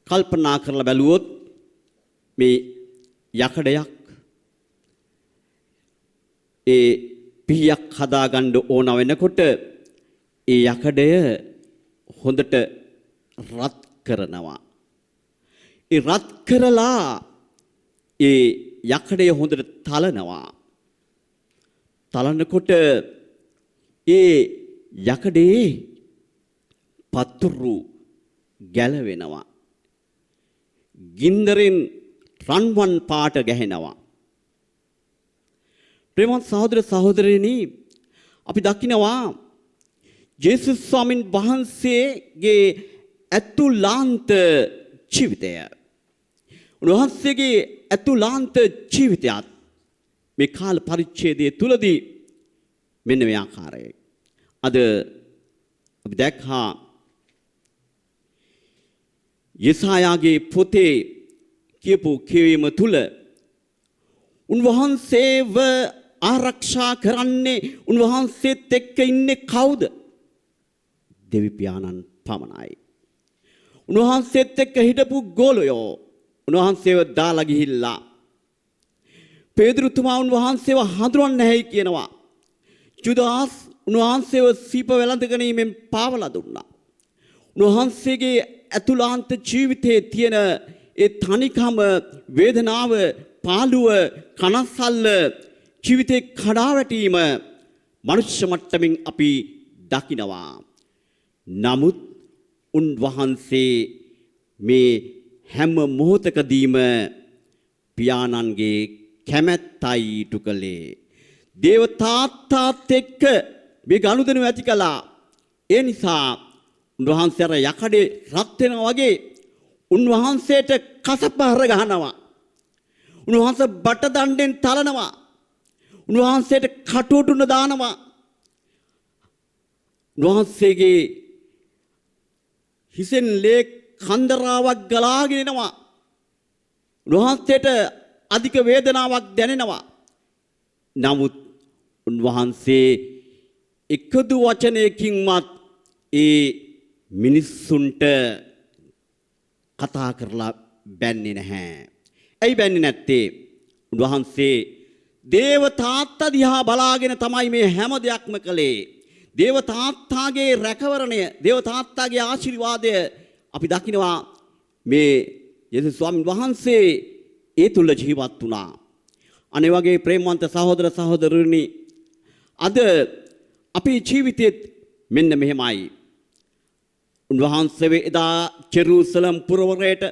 කල්පනා කරලා බැලුවොත් මේ යකඩයක් ඒ පිහියක් හදාගන්න ඕන වෙනකොට ඒ යකඩය හොඳට රත් කරනවා. ඒ රත් කරලා ඒ යකඩය හොඳට තලනවා. තලනකොට ඒ යකඩේ පතුරු ගැලවෙනවා. ගින්දරෙන් රන්වන් පාට ගැහෙනවා. ප්‍රේමවත් සහෝදර සහෝදරියනි, අපි දකිනවා ජේසුස් ස්වාමීන් වහන්සේගේ අතුලාන්ත ජීවිතය. උන්වහන්සේගේ අතුලාන්ත ජීවිතයත් මේ කාල පරිච්ඡේදයේ තුලදී මෙන්න මේ ආකාරයයි. අද අපි දැක්කා යෙසායාගේ පොතේ කියපු කියවීම තුල උන්වහන්සේව ආරක්ෂා කරන්නේ, උන්වහන්සේත් එක්ක ඉන්නේ කවුද? දෙවි පියාණන් පමණයි. උන්වහන්සේත් එක්ක හිටපු ගෝලයෝ උන්වහන්සේව දාලා ගිහිල්ලා පේදුරුතුමා උන්වහන්සේව හඳුනන්නේ නැහැයි කියනවා. ජුදාස් උන්වහන්සේව සීප වැළඳගැනීමෙන් පාවලා දුන්නා. උන්වහන්සේගේ අතුලාන්ත ජීවිතයේ තියෙන ඒ තනිකම, වේදනාව, පාළුව, කනස්සල්ල, ජීවිතේ කඩාවැටීම මනුෂ්‍ය මට්ටමින් අපි දකිනවා. නමුත් උන්වහන්සේ මේ හැම මොහොතකදීම පියාණන්ගේ කැමැත්තයි ඉටු කළේ. දේව තාත්තාත් එක්ක මේ ගනුදෙනු ඇති කළා. ඒ නිසා උන්වහන්සේ අර යකඩේ රත් වෙනවා වගේ උන්වහන්සේට කසපහර ගහනවා. උන්වහන්සේ බට දණ්ඩෙන් තලනවා. උන්වහන්සේට කටුටුන දානවා. උන්වහන්සේගේ හිසෙන් ලේ කන්දරාවක් ගලාගෙන එනවා. උන්වහන්සේට අධික වේදනාවක් දැනෙනවා. නමුත් උන්වහන්සේ එකදු වචනයකින්වත් ඒ මිනිස්සුන්ට කතා කරලා බැන්නේ නැහැ. ඇයි බැන්නේ නැත්තේ? උන්වහන්සේ දේව තාත්තා දිහා බලාගෙන තමයි මේ හැම දෙයක්ම කළේ. දේව තාත්තාගේ රැකවරණය, දේව තාත්තාගේ ආශිර්වාදය අපි දකිනවා මේ යේසුස් ස්වාමීන් වහන්සේ ඒ තුල ජීවත් වුණා. අනේ වගේ ප්‍රේමවන්ත සහෝදර සහෝදරියනි, අද අපේ ජීවිතෙත් මෙන්න මෙහෙමයි. උන්වහන්සේ එදා ජෙරුසලම් පුරවරයට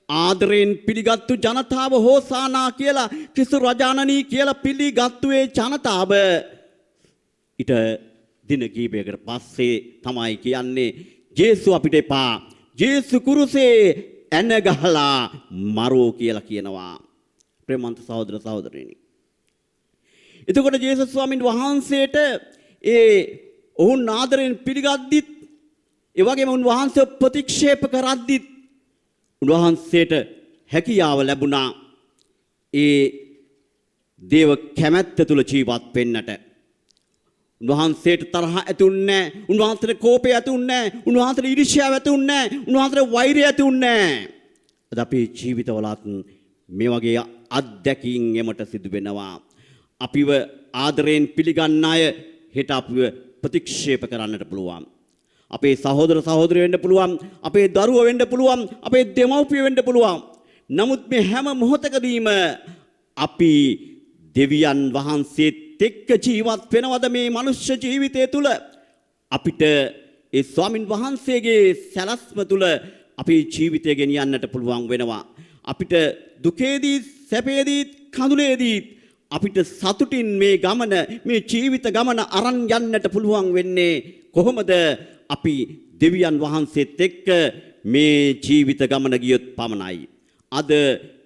ආදරයෙන් පිළිගත්තු ජනතාව හෝසානා කියලා, ක්‍රිස්තු රජාණනී කියලා පිළිගත්තු ඒ ජනතාව ඊට දින කීපයකට පස්සේ තමයි කියන්නේ ජේසු අපිට එපා, ජේසු කුරුසේ ඇන ගහලා මරෝ කියලා කියනවා. ප්‍රේමන්ත සහෝදර සහෝදරියනි, එතකොට ජේසුස් ස්වාමීන් වහන්සේට ඔවුන් ආදරයෙන් පිළිගද්දිත්, ඒ වගේම උන්වහන්සේ ප්‍රතික්ෂේප කරද්දිත් උන්වහන්සේට හැකියාව ලැබුණා ඒ දේව කැමැත්ත තුල ජීවත් වෙන්නට. උන්වහන්සේට තරහ ඇතුන්නේ නැහැ, උන්වහන්සේට කෝපය ඇතුන්නේ නැහැ, උන්වහන්සේට ඊර්ෂ්‍යාව ඇතුන්නේ නැහැ, උන්වහන්සේට වෛරය ඇතුන්නේ නැහැ. අද අපේ ජීවිතවලත් මේ වගේ අත්දැකීම් එමට සිදු වෙනවා. අපිව ආදරයෙන් පිළිගන්න අය හෙට අපිව ප්‍රතික්ෂේප කරන්නට පුළුවන්. අපේ සහෝදර සහෝදරියෝ වෙන්න පුළුවන්, අපේ දරුවෝ වෙන්න පුළුවන්, අපේ දෙමව්පියෝ වෙන්න පුළුවන්. නමුත් මේ හැම මොහොතකදීම අපි දෙවියන් වහන්සේත් එක්ක ජීවත් වෙනවද මේ මනුෂ්‍ය ජීවිතය තුල? අපිට ඒ ස්වාමින් වහන්සේගේ සැලැස්ම තුල අපේ ජීවිතය ගෙනියන්නට පුළුවන් වෙනවා. අපිට දුකේදී, සැපේදී, කඳුලේදී අපිට සතුටින් මේ ගමන, මේ ජීවිත ගමන අරන් යන්නට පුළුවන් වෙන්නේ කොහොමද? අපි දෙවියන් වහන්සේත් එක්ක මේ ජීවිත ගමන ගියොත් පමණයි. අද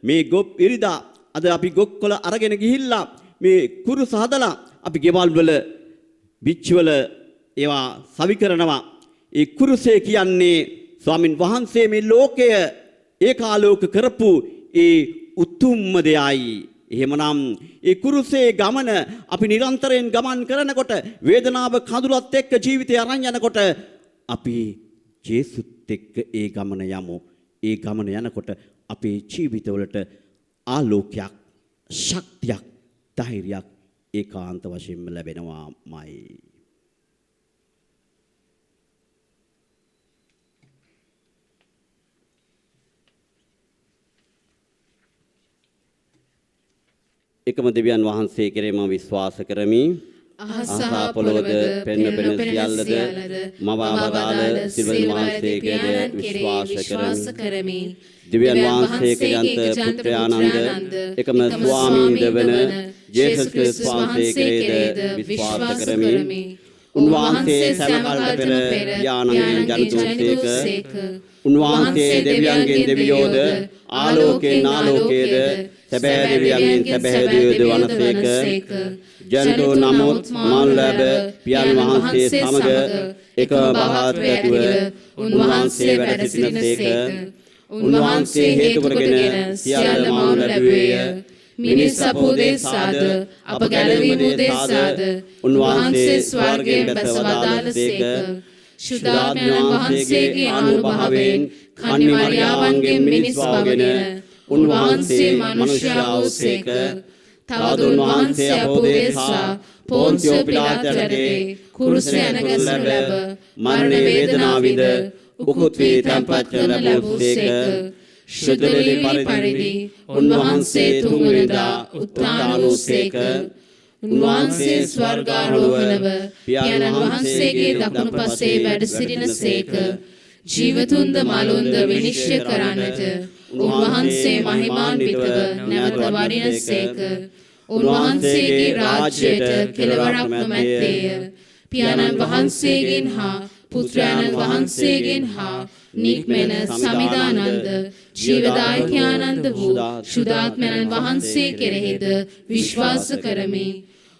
මේ ගොප් ඉරිදා, අද අපි ගොක්කොල අරගෙන ගිහිල්ලා මේ කුරුස හදලා අපි ගෙවල් වල බිච්චි වල ඒවා සවි කරනවා. ඒ කුරුසේ කියන්නේ ස්වාමින් වහන්සේ මේ ලෝකය ඒකාලෝක කරපු ඒ උතුම්ම දෙයයි. එහෙමනම් ඒ කුරුසේ ගමන අපි නිරන්තරයෙන් ගමන් කරනකොට වේදනාව කඳුලත් එක්ක ජීවිතය අරන් යනකොට අපි ජේසුත් එක්ක ඒ ගමන යමු. ඒ ගමන යනකොට අපේ ජීවිතවලට ආලෝකයක්, ශක්තියක්, ධෛර්යයක් ඒකාන්ත වශයෙන්ම ලැබෙනවාමයි. එකම දෙවියන් වහන්සේ කෙරෙහි මම විශ්වාස කරමි. අහස පොළොවද පෙන සියල්ලද මව අවදාළ සිල්වන් වහන්සේ කෙරෙහි විශ්වාස කරමි. දිව්‍යන් වහන්සේ කෙරෙන්ත පුත්‍රයානන්ද එකම ස්වාමීන් වන ජේසුස් ක්‍රිස්තුස් වහන්සේ කෙරෙහිද විශ්වාස කරමි. උන්වහන්සේ සමකල්ට පෙර ඥානයෙන් ජනිතෝසේක. උන්වහන්සේ දෙවියන්ගෙන් දෙවියෝද ආලෝකයෙන් ආලෝකයේද සැබෑ දෙවියන්ගෙන් සැබෑ දෙවියෝද වනසේක. ජනතෝ නමුත් මල් ලැබ පියන් වහන්සේ සමග එකම බහත් ඇතුව උන්වහන්සේ වැඩ සිටිනසේක. උන්වහන්සේ හේතු කරගෙන සියල්ල මවු ලැබුවේය. මිනිස් අපෝදේසාද අප ගැලවීම උදෙසාද උන්වහන්සේ ස්වර්ගයෙන් බැස වදාළසේක. ශුද්ධාත්මයන් වහන්සේගේ අනුභවයෙන් කන්නි මරියාවන්ගෙන් මිනිස් වගෙන උන්වහන්සේ මනුෂ්‍යයා වූසේක. තවද උන්වහන්සේ අපෝදේසා පොන්සියෝ පිලාතුරේ කුරුසයේ නැගසනු ලැබ මරණ වේදනාව විඳ උකුත් වී තැන්පත් කරන ලැබුසේක. ශුද්ධලේ පරිදි උන්වහන්සේ තුන්වෙනිදා උත්ථාන වූසේක. උන්වහන්සේ ස්වර්ගාරෝහණව පියාණන් වහන්සේගේ දකුණු පසේ වැඩ සිටිනසේක. ජීවතුන්ද මලුන්ද විනිශ්චය කරන්නට උන්වහන්සේ මහිමාන්විතව නැවත වඩිනසේක. උන්වහන්සේගේ රාජ්‍යයට කෙළවරක් නොමැත්තේය. පියාණන් වහන්සේගෙන් හා පුත්‍රයන්න් වහන්සේගෙන් හා නික්මෙන සමිදානන්ද ජීවදායකයානන්ද වූ ශුද්ධාත්මයන් වහන්සේ කෙරෙහිද විශ්වාස කරමි.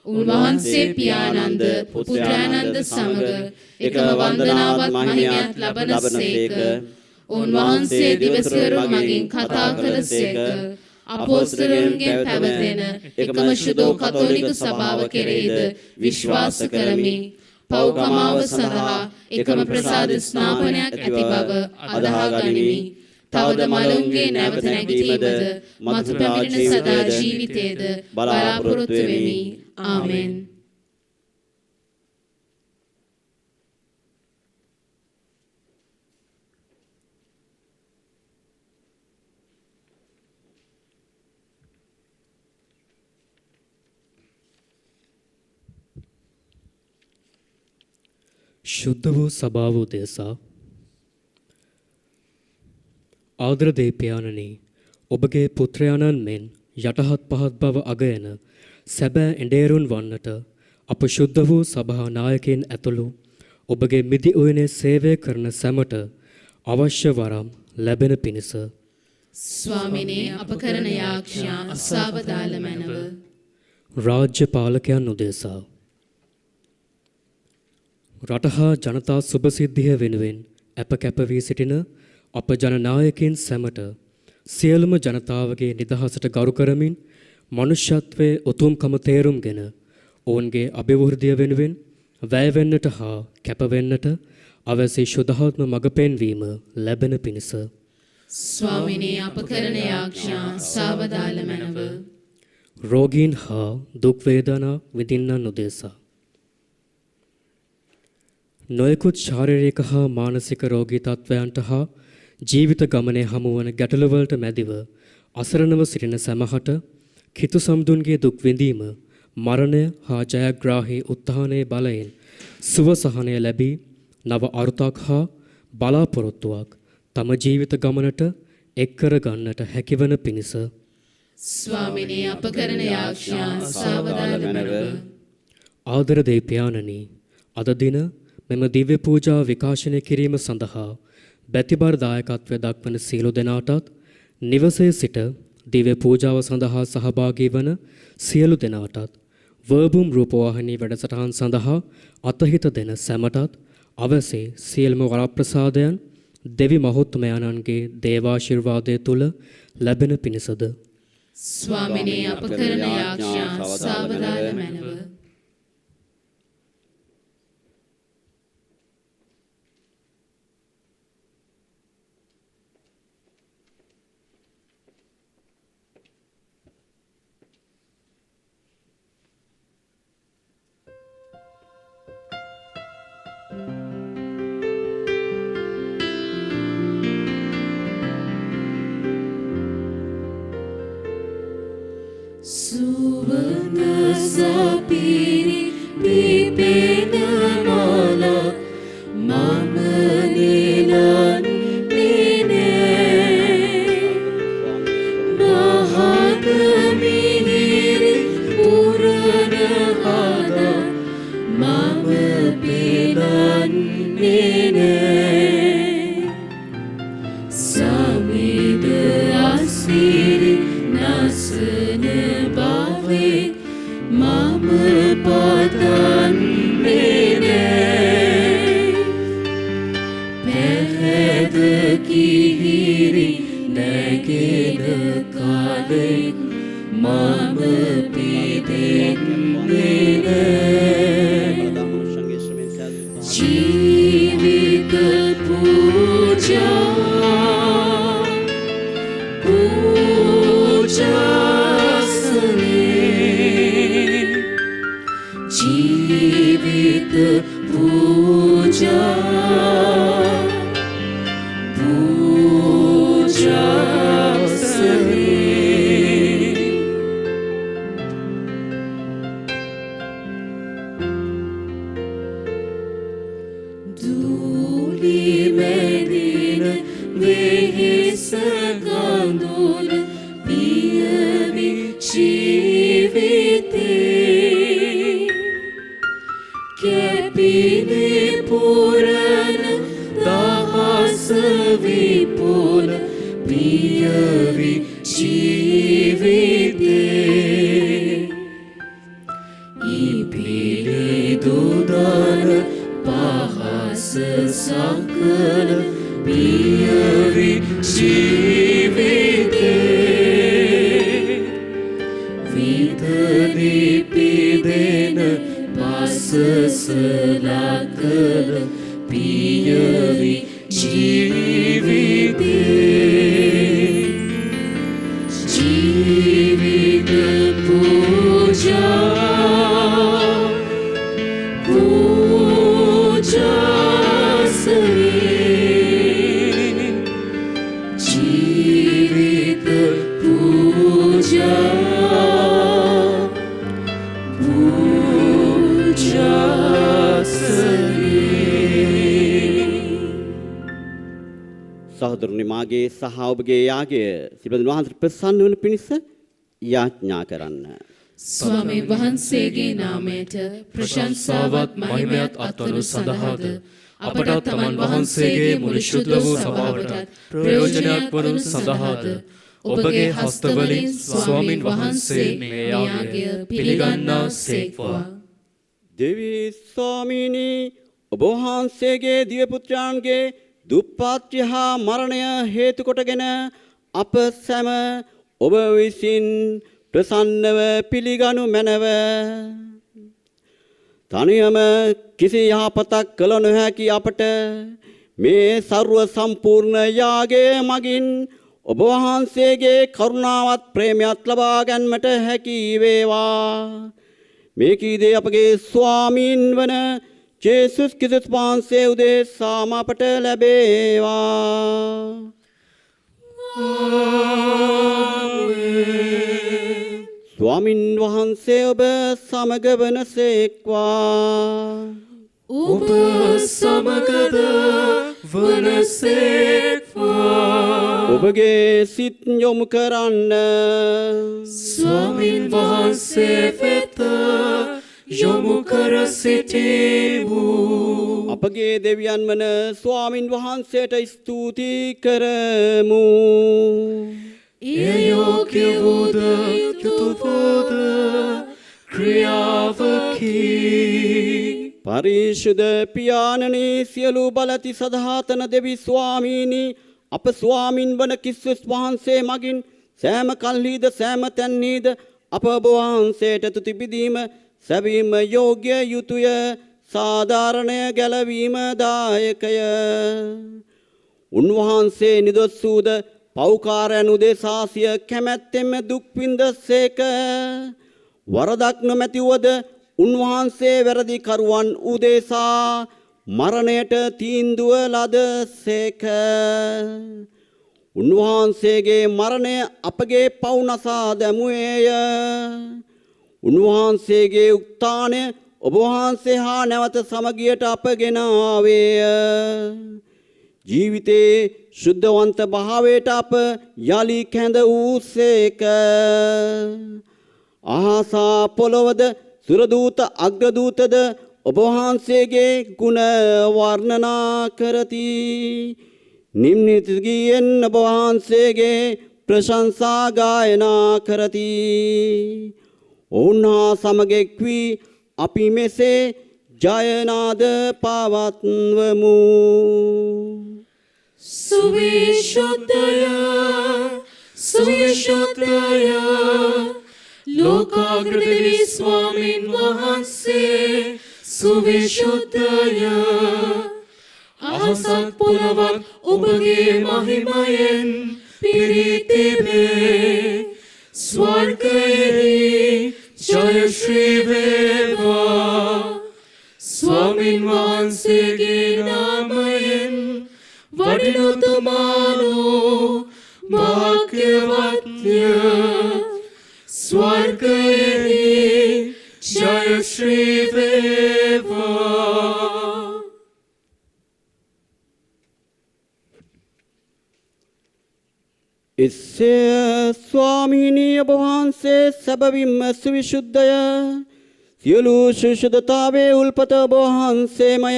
උන්වහන්සේ පියාණන්ද පුත්‍රයන්න්ද සමග එකම වන්දනාවත් මහිමයත් ලබනසේක. උන්වහන්සේ දිවසිවරුන් මගින් කතා කළසේක. අපෝස්තලයන්ගෙන් පැවතෙන එකම ශුද්ධ කතෝලික සභාව කෙරෙහිද විශ්වාස කරමි. පෞකමාව සඳහා එකම ප්‍රසාද ස්නාපනයක් ඇති බව අදහා ගනිමි. තවද මලුන්ගේ නැවත නැගිටීමද මතු පැමිණෙන සදා ජීවිතයේද බලාපොරොත්තු වෙමි. ආමෙන්. ශුද්ධ වූ සභාව උදෙසා ආදර දේපයාණනි, ඔබගේ පුත්‍රයාණන් මෙන් යටහත් පහත් බව අගයන සැබෑ එඬේරුන් වන්නට අප ශුද්ධ වූ සභා නායකයන් ඇතුළු ඔබගේ මිදි උයනේ සේවය කරන සැමට අවශ්‍ය වරම් ලැබෙන පිණිස ස්වාමිනේ අප කරන යාඥා අසාවදාල මැනව. රාජ්‍ය පාලකයන් උදෙසා රට හා ජනතා සුභසිද්ධිය වෙනුවෙන් අප කැප වී සිටින අප ජනනායකයන් සැමට සියලුම ජනතාවගේ නිදහසට ගරු කරමින් මනුෂ්‍යත්වයේ උතුම්කම තේරුම්ගෙන ඔවුන්ගේ අභිවෘද්ධිය වෙනුවෙන් වැය වෙන්නට හා කැප වෙන්නට අවශ්‍ය ශුද්ධාත්ම මඟ පෙන්වීම ලැබෙන පිණිස ස්වාමිනේ අප කරන යාඥා සාවදාල මැනව. රෝගීන් හා දුක් වේදනා විඳින්නන් උදෙසා නොයෙකුත් ශාරීරික හා මානසික රෝගී තත්ත්වයන්ට හා ජීවිත ගමනේ හමුවන ගැටලුවලට මැදිව අසරණව සිටින සැමහට කිතු සම්දුන්ගේ දුක් විඳීම, මරණය හා ජයග්‍රාහී උත්ථානයේ බලයෙන් සුව සහනය ලැබී නව අරුතක් හා බලාපොරොත්තුවක් තම ජීවිත ගමනට එක් කර ගන්නට හැකිවන පිණිස ස්වාමිනේ අප කරන යාඥා සාවදාල මැනව. ආදර දේපයාණනි, අද දින මෙම දිව්‍ය පූජා විකාශනය කිරීම සඳහා බැතිබර දායකත්වය දක්වන සියලු දෙනාටත් නිවසේ සිට දිව්‍ය පූජාව සඳහා සහභාගී වන සියලු දෙනාටත් වර්බුම් රූපවාහිනී වැඩසටහන් සඳහා අතහිත දෙන සැමටත් අවශ්‍ය සියලුම වරප්‍රසාදයන් දෙවි මහෝත්තමයන්ගේ දේවාශිර්වාදය තුල ලැබෙන පිණිසද ස්වාමිනේ අප කරන යාඥා සාවධාන මැනව. Suvana sapiri pipena mala mamanilan nene mahagamiri purana hada mamapilan nene samida asiri nasana bave mama padan mene pehad kihiri nagena kale mama piden mene jivita puja जीवित पूजा पूजा सने दूली मेदिन वेहिस गांदोल पियवि जीविते Kepine purana dahas vipul piyavi jivite ipile dudana pahas sakala piyavi jivite vidani pidena Passalakal piyavi jivite jivita puja puja sane jivita puja සහෝදරනි මාගේ සහ ඔබගේ යාගය සිබඳුන් වහන්සේට ප්‍රසන්න වන පිණිස යාඥා කරන්න. ස්වාමීන් වහන්සේගේ නාමයට ප්‍රශංසාවත් මහිමයත් අත්වනු සඳහාද අපට තමන් වහන්සේගේ මුළු ශුද්ධ වූ සභාවට ප්‍රයෝජනයක් වනු සඳහාද ඔබගේ හස්තවලින් ස්වාමීන් වහන්සේ මේ යාගය පිළිගන්නා සේක්වා. දෙවි ස්වාමීනි ඔබ වහන්සේගේ දිව්‍ය පුත්‍රයන්ගේ දුප්පත්‍ය හා මරණය හේතු කොටගෙන අප සැම ඔබ විසින් ප්‍රසන්නව පිළිගනු මැනව. තනියම කිසි යහපතක් කළ නොහැකි අපට මේ සර්ව සම්පූර්ණ යාගය මගින් ඔබ වහන්සේගේ කරුණාවත් ප්‍රේමයත් ලබා ගැනීමට හැකි වේවා. මේ කීදේ අපගේ ස්වාමීන් වන ජේසුස් ක්‍රිස්තුස් වහන්සේ උදෙසාම අපට ලැබේවා. ස්වාමින් වහන්සේ ඔබ සමග වනසේක්වා. ඔබ සමගද වනසේක්වා. ඔබගේ සිත් යොමු කරන්න. ස්වාමින් වහන්සේ වෙත යොමු කර සිටීමු. අපගේ දෙවියන් වන ස්වාමින් වහන්සේට ස්තුති කරමු. ඒ යෝග්‍ය වූද යුතු වූද ක්‍රියාවකි. පරිශුද්ධ පියාණනී සියලු බලති සදාතන දෙවි ස්වාමීනි අප ස්වාමින් වන ක්‍රිස්තුස් වහන්සේ මගින් සෑම කල්හිද සෑම තැන්හිද අප ඔබ වහන්සේට තුති පිදීම සැවීම යෝග්‍ය යුතුය සාධාරණය ගැලවීම දායකය. උන්වහන්සේ නිදොස් වූද පෞකාරයන් උදෙසා සිය කැමැත්තෙන්ම දුක් විඳසේක. වරදක් නොමැතිවද උන්වහන්සේ වැරදි කරුවන් උදෙසා මරණයට තීන්දුව ලදසේක. උන්වහන්සේගේ මරණය අපගේ පව් නසා දැමුවේය. උන්වහන්සේගේ උත්ථානය ඔබ වහන්සේ හා නැවත සමගියට අපගෙන ආවේය. ජීවිතේ ශුද්ධවන්ත භාවයට අප යලි කැඳ වූසේක. ආසා පොළොවද සුරදූත අග්‍රදූතද ඔබ වහන්සේගේ ගුණ වර්ණනා කරති. නිම්නිත ගීයෙන් ඔබ වහන්සේගේ ප්‍රශංසා ගායනා කරති. ඔවුන් හා සමග එක් වී අපි මෙසේ ජයනාද පවත්වමු. සුවිශුද්ධය සුවිශුද්ධය ලෝකාග්‍ර දෙවි ස්වාමින් වහන්සේ සුවිශුද්ධය අහසත් පොළවත් ඔබගේ මහිමයෙන් පිරී තිබේ. ස්වර්ගයෙහි ජය ශ්‍රී වේවා. ස්වාමින් වහන්සේගේ නාමයෙන් වඩිනුතුමානෝ භාග්‍යවත්ය. ස්වර්ගයෙහි ජය ශ්‍රී වේවා. එසේ ස්වාමීනී ඔබ වහන්සේ සැබවින්ම සුවිශුද්ධය. සියලු ශුද්ධතාවේ උල්පත ඔබ වහන්සේමය.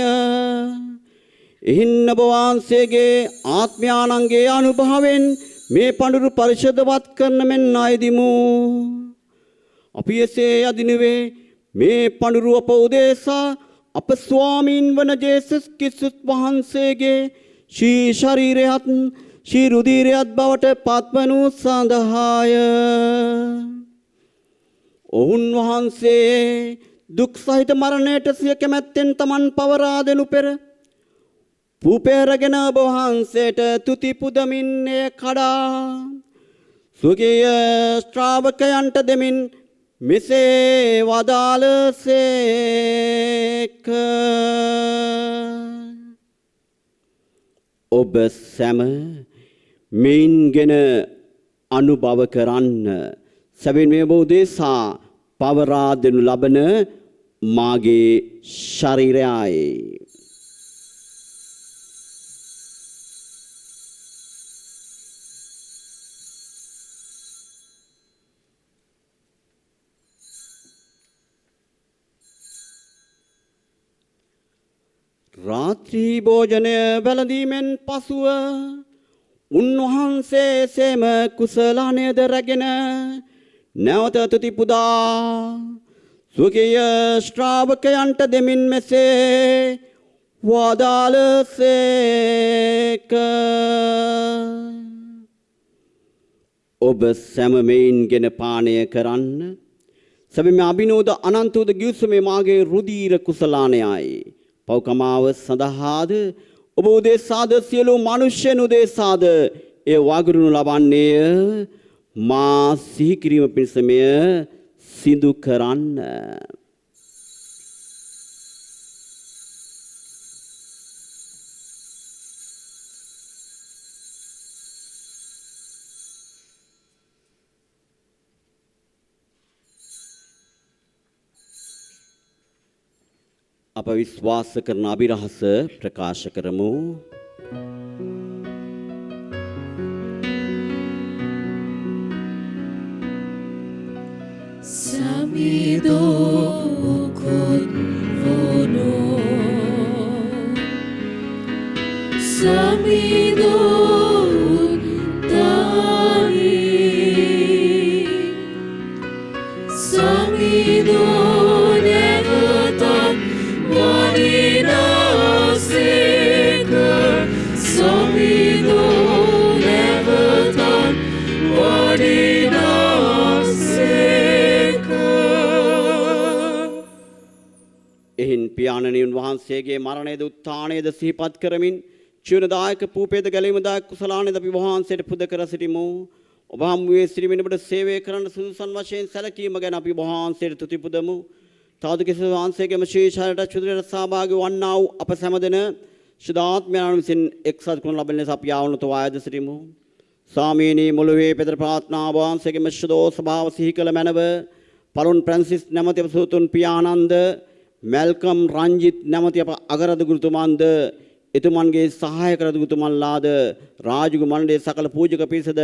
එහින් ඔබ වහන්සේගේ ආත්මයානන්ගේ අනුභවයෙන් මේ පඬුරු පරිශුද්ධවත් කරන මෙන් අයදිමු. අපි එසේ යදිනුවේ මේ පඬුරු අප උදෙසා අප ස්වාමීන් වන ජේසුස් ක්‍රිස්තුස් වහන්සේගේ ශී ශරීරයත් ශී රුධිරයත් බවට පත්වනු සඳහාය. ඔවුන් වහන්සේ දුක් සහිත මරණයට සිය කැමැත්තෙන් තමන් පවරා දෙනු පෙර පුපේරගෙන ඔබ වහන්සේට තුති පුදමින් එය කඩා ස්වකීය ශ්‍රාවකයන්ට දෙමින් මෙසේ වදාළසේක. ඔබ සැම මෙයින්ගෙන අනුභව කරන්න. සැබවින් මේ බෝධේසා පවරා දෙනු ලබන මාගේ ශරීරයයි. රාත්‍රී භෝජනය වැළඳීමෙන් පසුව උන්වහන්සේ සේම කුසලානයද රැගෙන නැවත තුති පුදා ස්වකීය ශ්‍රාවකයන්ට දෙමින් මෙසේ වදාළසේක. ඔබ සැම මෙයින්ගෙන පානය කරන්න. සැබවින්ම අභිනෝද අනන්තෝද ගිවිසුමේ මාගේ රුධීර කුසලානයයි. පෞකමාව සඳහාද ඔබ උදෙසාද සියලු මනුෂ්‍යයන් උදෙසාද එය වගුරුණු ලබන්නේය. මා සිහි කිරීම පිණිස මෙය සිදු කරන්න. අප විශ්වාස කරන අභිරහස ප්‍රකාශ කරමු. Samido kun vono Samido tani Samido never thought පියාණනි උන්වහන්සේගේ මරණයද උත්ථානයද සිහිපත් කරමින් ජීවනදායක පූපේද ගැලීමදායක කුසලානේද අපි වහන්සේට පුද කර සිටිමු. ඔබ හමුවේ සිටිමින් ඔබට සේවය කරන්න සුදුසුන් වශයෙන් සැලකීම ගැන අපි වහන්සේට තුති පුදමු. තාදු කිසිදු වහන්සේගේම ශීර්ෂයට චුදරයට සහභාගී වන්නා වූ අප සැමදෙන ශුද්ධාත්මයන් විසින් එක්සත් කරනු ලබන ලෙස අපි ආවුණු තවායද සිටිමු. ස්වාමීනි මුළුවේ පෙතර ප්‍රාර්ථනා වහන්සේගේම ශුද්ධෝ ස්වභාව සිහි කළ මැනව පලුන් ප්‍රැන්සිස් නැමැති අප සූතුන් පියාණන්ද මැල්කම් රංජිත් නැමැති අප අගරද ගුරුතුමන්ද එතුමන්ගේ සහායක රද ගුරුතුමන්ලාද රාජුග මණ්ඩලයේ සකල පූජක පිරිසද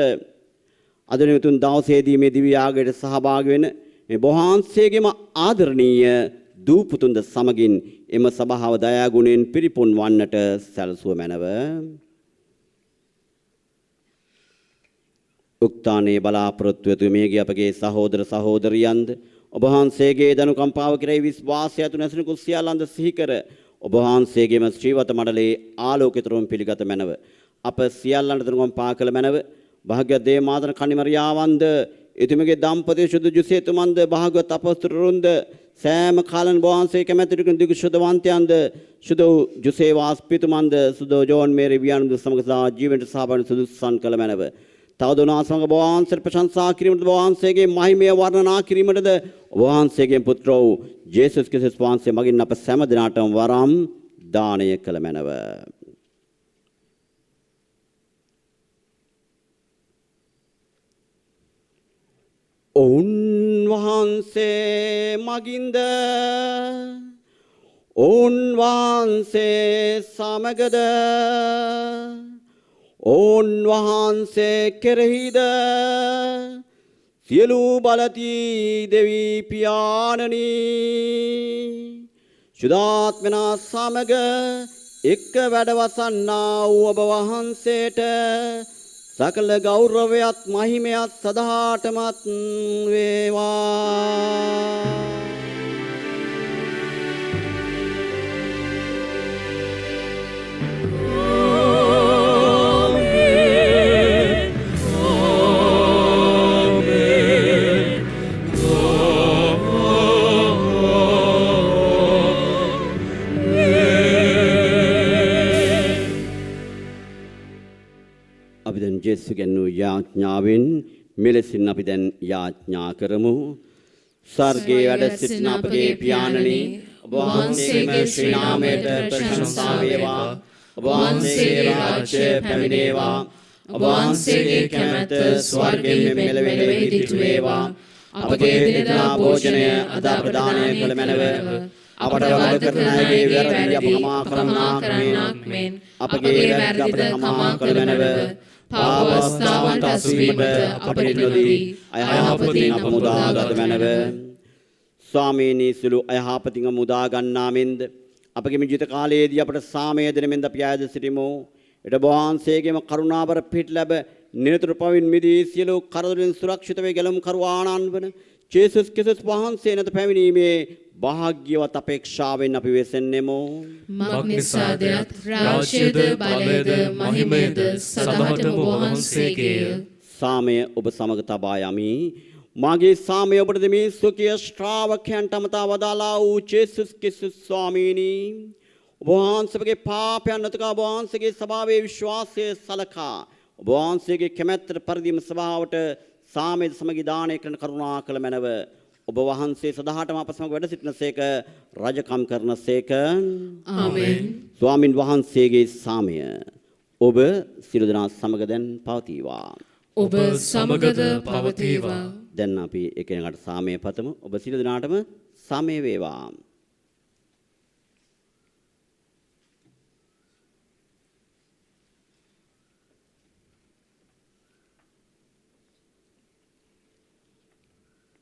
අදනිතුන් දවසේදී මේ දිව්‍ය යාගයට සහභාගී වෙන මේ වහන්සේගේම ආදරණීය දූපුතුන්ද සමගින් එම සභාව දයා ගුණෙන් පිරිපුන් වන්නට සැලසුව මැනව. උක්තානේ බලාපොරොත්තු වෙතු මේගේ අපගේ සහෝදර සහෝදරියන්ද ඔබ වහන්සේගේ දනුකම්පාව කෙරෙහි විශ්වාසය ඇතු නැසෙන කුසියාලන්ද සිහි කර ඔබ වහන්සේගේම ශ්‍රීවත මඩලේ ආලෝකිතරුම් පිළිගත මැනව. අප සියල්ලන්ට දනුකම්පා කළ මැනව. භාග්‍යවත් දේවමාතර කනිමරියාවන්ද එතුමගේ දම්පති සුදු ජුසේතුමන්ද භාග්‍යවත් අපස්තුරුන්ද සෑම කාලන් වහන්සේ කැමැතිට දුක සුදවන්තයන්ද සුදු ජුසේ වාස්පිතුමන්ද සුදු ජෝන් මේරි වියන්දු සමග ජීවන්ට සහභාගී සුදුසුසන් කළ මැනව. තවදුනා සමග වහන්සේට ප්‍රශංසා කිරීමට වහන්සේගේ මහිමය වර්ණනා කිරීමටද වහන්සේගේ පුත්‍ර වූ ජේසුස් ක්‍රිස්තුස් වහන්සේ මගින් අප සෑම දිනාටම වරම් දානය කළ මැනව. උන්වහන්සේ මගින්ද උන්වහන්සේ සමගද උන්වහන්සේ කෙරෙහිද සියලු බලති දෙවි පියාණනි සුදාත්මනා සමග එක්ක වැඩවසන්නා වූ ඔබ වහන්සේට සකල ගෞරවයත් මහිමයත් සදාටමත් වේවා. ජේසුගෙන් වූ යාඥාවෙන් මෙලෙසින් අපි දැන් යාඥා කරමු. ස්වර්ගයේ වැඩ සිටින අපගේ පියාණනි ඔබ වහන්සේගේ ශ්‍රී නාමයට ප්‍රශංසා වේවා. ඔබ වහන්සේගේ රාජ්‍ය පැමිණේවා. ඔබ වහන්සේගේ කැමැත්ත ස්වර්ගයේ මෙලෙවෙන වෙදිතු වේවා. අපගේ දිනදා භෝජනය අද ප්‍රදානය කළ මැනව. අපට වරද කරන අයගේ වැරදි අප කමා කරන්නාක් මෙන් අපගේ වැරදි අපට කමා කළ මැනව. පාපස්ථාවන්ට අසුවීමට අපට නොදී අයහපතින් අප මුදාගත මැනව. ස්වාමීනි සුළු අයහපතින් මුදා ගන්නා මෙන්ද අපගේ ජීවිත කාලයේදී අපට සාමය දෙන මෙන්ද අපි ආයද සිටිමු. ඊට වහන්සේගේම කරුණාබර පිට ලැබ නිරතුරු පවින් මිදී සියලු කරදරින් සුරක්ෂිත වේ ගැලුම් කරවානන් වන ජේසුස් ක්‍රිස්තුස් වහන්සේ නැත පැමිණීමේ භාග්‍යවත් අපේක්ෂාවෙන් අපි වෙසෙන්නෙමු. මග්නිසාදයත් රාජ්‍යද බලයද මහිමයද සදහටම වහන්සේගේය. සාමය ඔබ සමග තබා යමි. මාගේ සාමය ඔබට දෙමි ස්වකීය ශ්‍රාවකයන්ට අමතා වදාලා වූ ජේසුස් ක්‍රිස්තුස් ස්වාමීනි ඔබ වහන්සේගේ පාපයන් නැතකා ඔබ වහන්සේගේ ස්වභාවයේ විශ්වාසය සලකා ඔබ වහන්සේගේ කැමැත්තට පරිදිම ස්වභාවට සාමයේ සමගි දානය කරන කරුණා කළ මැනව. ඔබ වහන්සේ සදාටම අප සමග වැඩ සිටිනසේක රජකම් කරනසේක. ආමෙන්. ස්වාමින් වහන්සේගේ සාමය ඔබ සියලු දෙනා සමග දැන් පවතිවා. ඔබ සමගද පවතිවා. දැන් අපි එකිනෙකට සාමය පතමු. ඔබ සියලු දෙනාටම සාමය වේවා.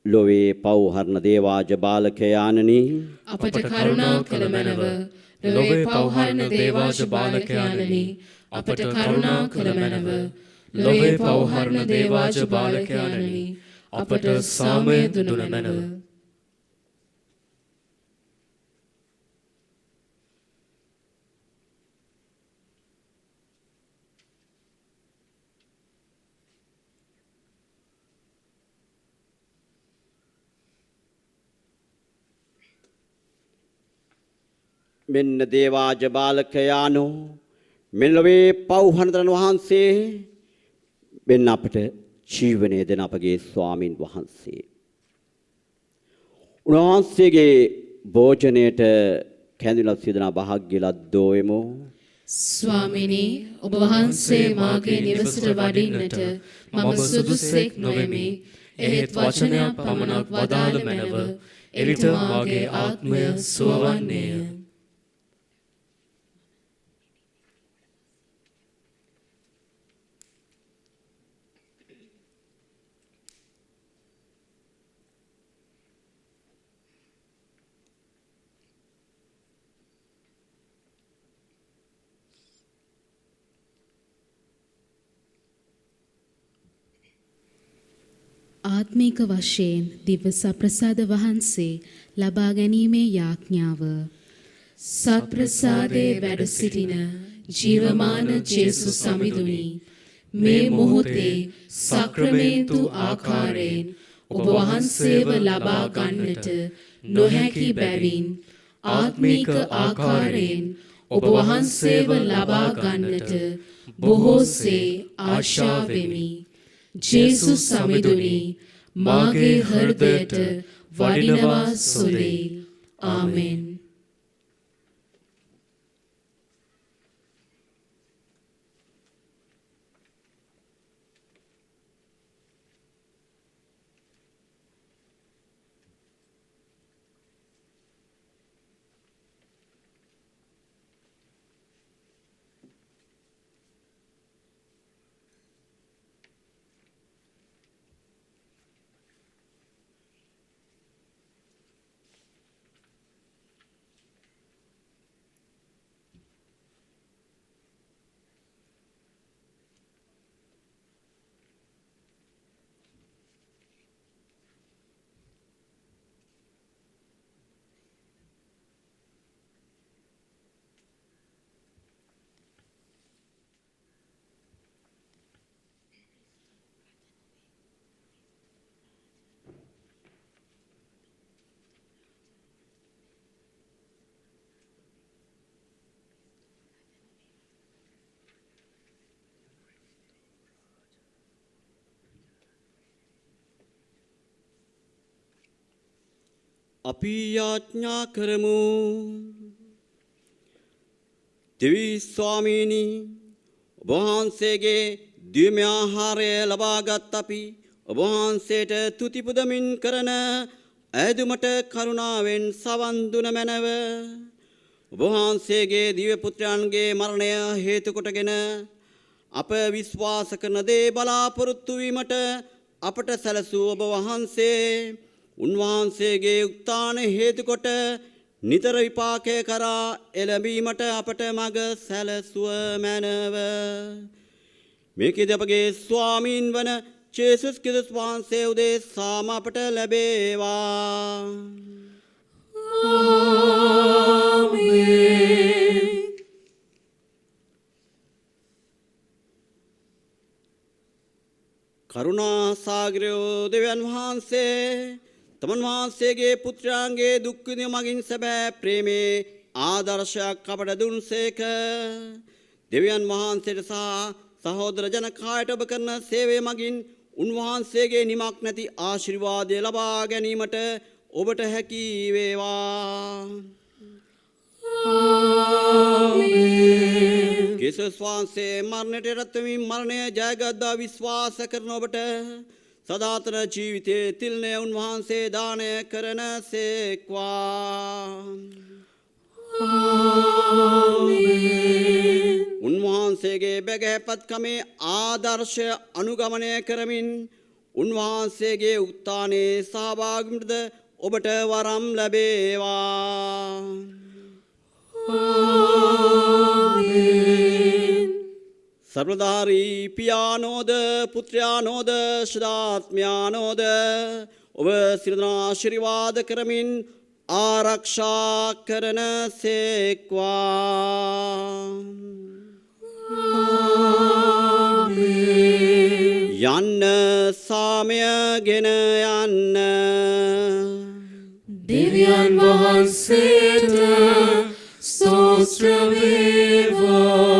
ලොවේ පව්හරණ දේවාජ බාලකයාණනි අපට කරුණා කළ මැනව. ලොවේ පව්හරණ දේවාජ බාලකයාණනි අපට කරුණා කළ මැනව. ලොවේ පව්හරණ දේවාජ බාලකයාණනි අපට සාමය දුන මැනව. මෙන්න දේවාජ බාලකයානෝ මෙලොවේ පව්හනතරන් වහන්සේ මෙන්න අපට ජීවනය දෙන අපගේ ස්වාමින් වහන්සේ. උන්වහන්සේගේ භෝජනයට කැඳුනක් සිදනා භාග්‍ය ලද්දෝෙමු. ස්වාමිනී ඔබ වහන්සේ මාගේ නිවසට වඩින්නට මම සුදුසෙක් නොවෙමි. එහෙත් වචනයක් පමණක් වදාළ මැනව එවිට මාගේ ආත්මය සුවවන්නේය. ආත්මික වශයෙන් දිව්‍ය සප්‍රසාද වහන්සේ ලබා ගැනීමේ යාඥාව සත්ප්‍රසාදේ වැඩ සිටින ජීවමාන ජේසුස් සමිඳුනි මේ මොහොතේ සක්‍රමේන්තු ආකාරයෙන් ඔබ වහන්සේව ලබා ගන්නට නොහැකි බැවින් ආත්මික ආකාරයෙන් ඔබ වහන්සේව ලබා ගන්නට බොහෝසේ ආශා වෙමි. ජේසුස් සමිඳුනි මාගේ හෘදයට වඩිනවා සුලේ. ආමෙන්. අපි යාඥා කරමු. දෙවි ස්වාමීනි ඔබ වහන්සේගේ දිව්‍ය ආහාරය ලබාගත් අපි ඔබ වහන්සේට තුති පුදමින් කරන ඈදුමට කරුණාවෙන් සවන් දුන මැනව. ඔබ වහන්සේගේ දිව්‍ය පුත්‍රයන්ගේ මරණය හේතු කොටගෙන අප විශ්වාස කරන දේ බලාපොරොත්තු වීමට අපට සැලසූ ඔබ වහන්සේ උන්වහන්සේගේ උත්ථාන හේතු කොට නිතර විපාකය කරා එළඹීමට අපට මඟ සැලසුව මැනව. මේකෙද අපගේ ස්වාමීන් වන ජේසුස් ක්‍රිස්තුස් වහන්සේ උදෙසාම අපට ලැබේවා. ආමේන්. කරුණා සාගරයෝ දෙවියන් වහන්සේ තමන් වහන්සේගේ පුත්‍රයන්ගේ දුක් විඳීම මගින් සැබෑ ප්‍රේමේ ආදර්ශයක් අපට දුන්සේක. දෙවියන් වහන්සේට සහ සහෝදර ජනකායට ඔබ කරන සේවය මගින් උන්වහන්සේගේ නිමක් නැති ආශිර්වාදය ලබා ගැනීමට ඔබට හැකි වේවා. ආමේන්. ජේසුස් වහන්සේ මරණයට රත් වෙමින් මරණය ජයගත්තා විශ්වාස කරන ඔබට සදාතන ජීවිතයේ තිල්නය උන්වහන්සේ දානය කරන සේක්වා. ආමේන්. උන්වහන්සේගේ බැගෑපත්කමේ ආදර්ශය අනුගමනය කරමින් උන්වහන්සේගේ උත්ථානයේ සහභාගීවීමටද ඔබට වරම් ලැබේවා. ආමේන්. සර්වදාරී පියානෝද පුත්‍රයානෝද ශුද්ධාත්මයානෝද ඔබ සිරදනා ආශිර්වාද කරමින් ආරක්ෂා කරන සේක්වා. ආමේන්. යන්න සාමයගෙන යන්න දෙවියන් වහන්සේට ස්තෝත්‍ර වේවා.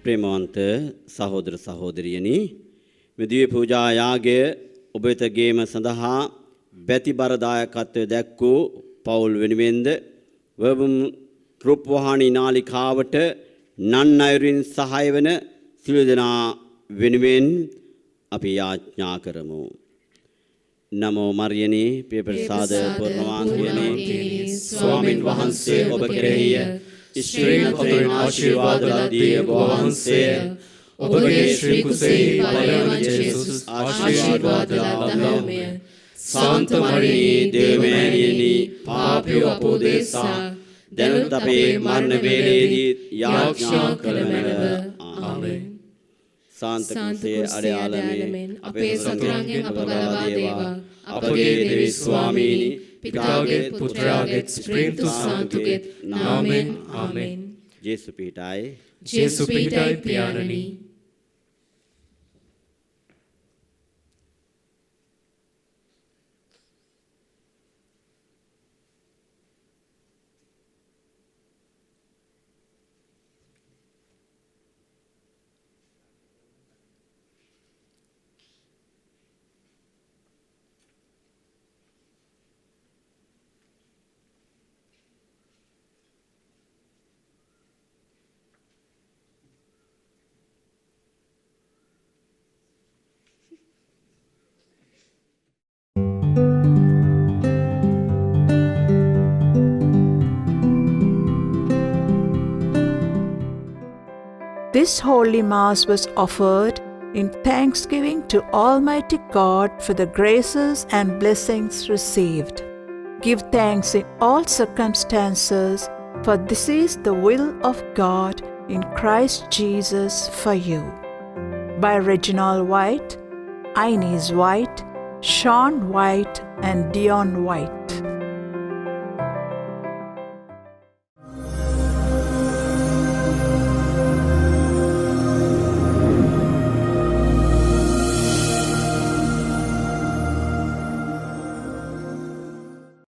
ප්‍රේමවන්ත සහෝදර සහෝදරියනි, මේ දිව්‍ය පූජා යාගය ඔබ වෙත ගේම සඳහා බැතිබර දායකත්වය දැක්වූ පවුල් වෙනුවෙන්ද වර්බම් රූපවාහිනී නාලිකාවට නන් අයුරින් සහාය වන සියලු දෙනා වෙනුවෙන් අපි යාඥා කරමු. නමෝ මරියනි පියප්‍රසාද පූර්ණවාන්තියනි ස්වාමින් වහන්සේ ඔබ කෙරෙහිය ස්ත්‍රීන් අතරින් ආශිර්වාද ලදී ඔබ වහන්සේ ඔබගේ ශ්‍රී කුසෙහි බලවන ජේසුස් ආශිර්වාද ලබනෝමය. සාන්ත මරියනි දේවමෑණියනි පාපියෝ අපෝදේසා දැනුත් අපේ මරණ වේලේදී යාඥා කළමෙව. ආමේන්. සාන්ත කුසයේ අඩයාලමෙන් අපේ සතුරන්ගෙන් අප ගලවා දේවා. අපගේ දෙවි ස්වාමීනි පිතාගේ පුත්‍රාගේ ස්ප්‍රින්තු සාන්තුගේ නාමෙන්. ආමේන්. ජේසු පිහිටයි. ජේසු පිහිටයි පියාණනි. This Holy Mass was offered in thanksgiving to Almighty God for the graces and blessings received. Give thanks in all circumstances, for this is the will of God in Christ Jesus for you. By Reginald White, Inez White, Sean White, and Dion White.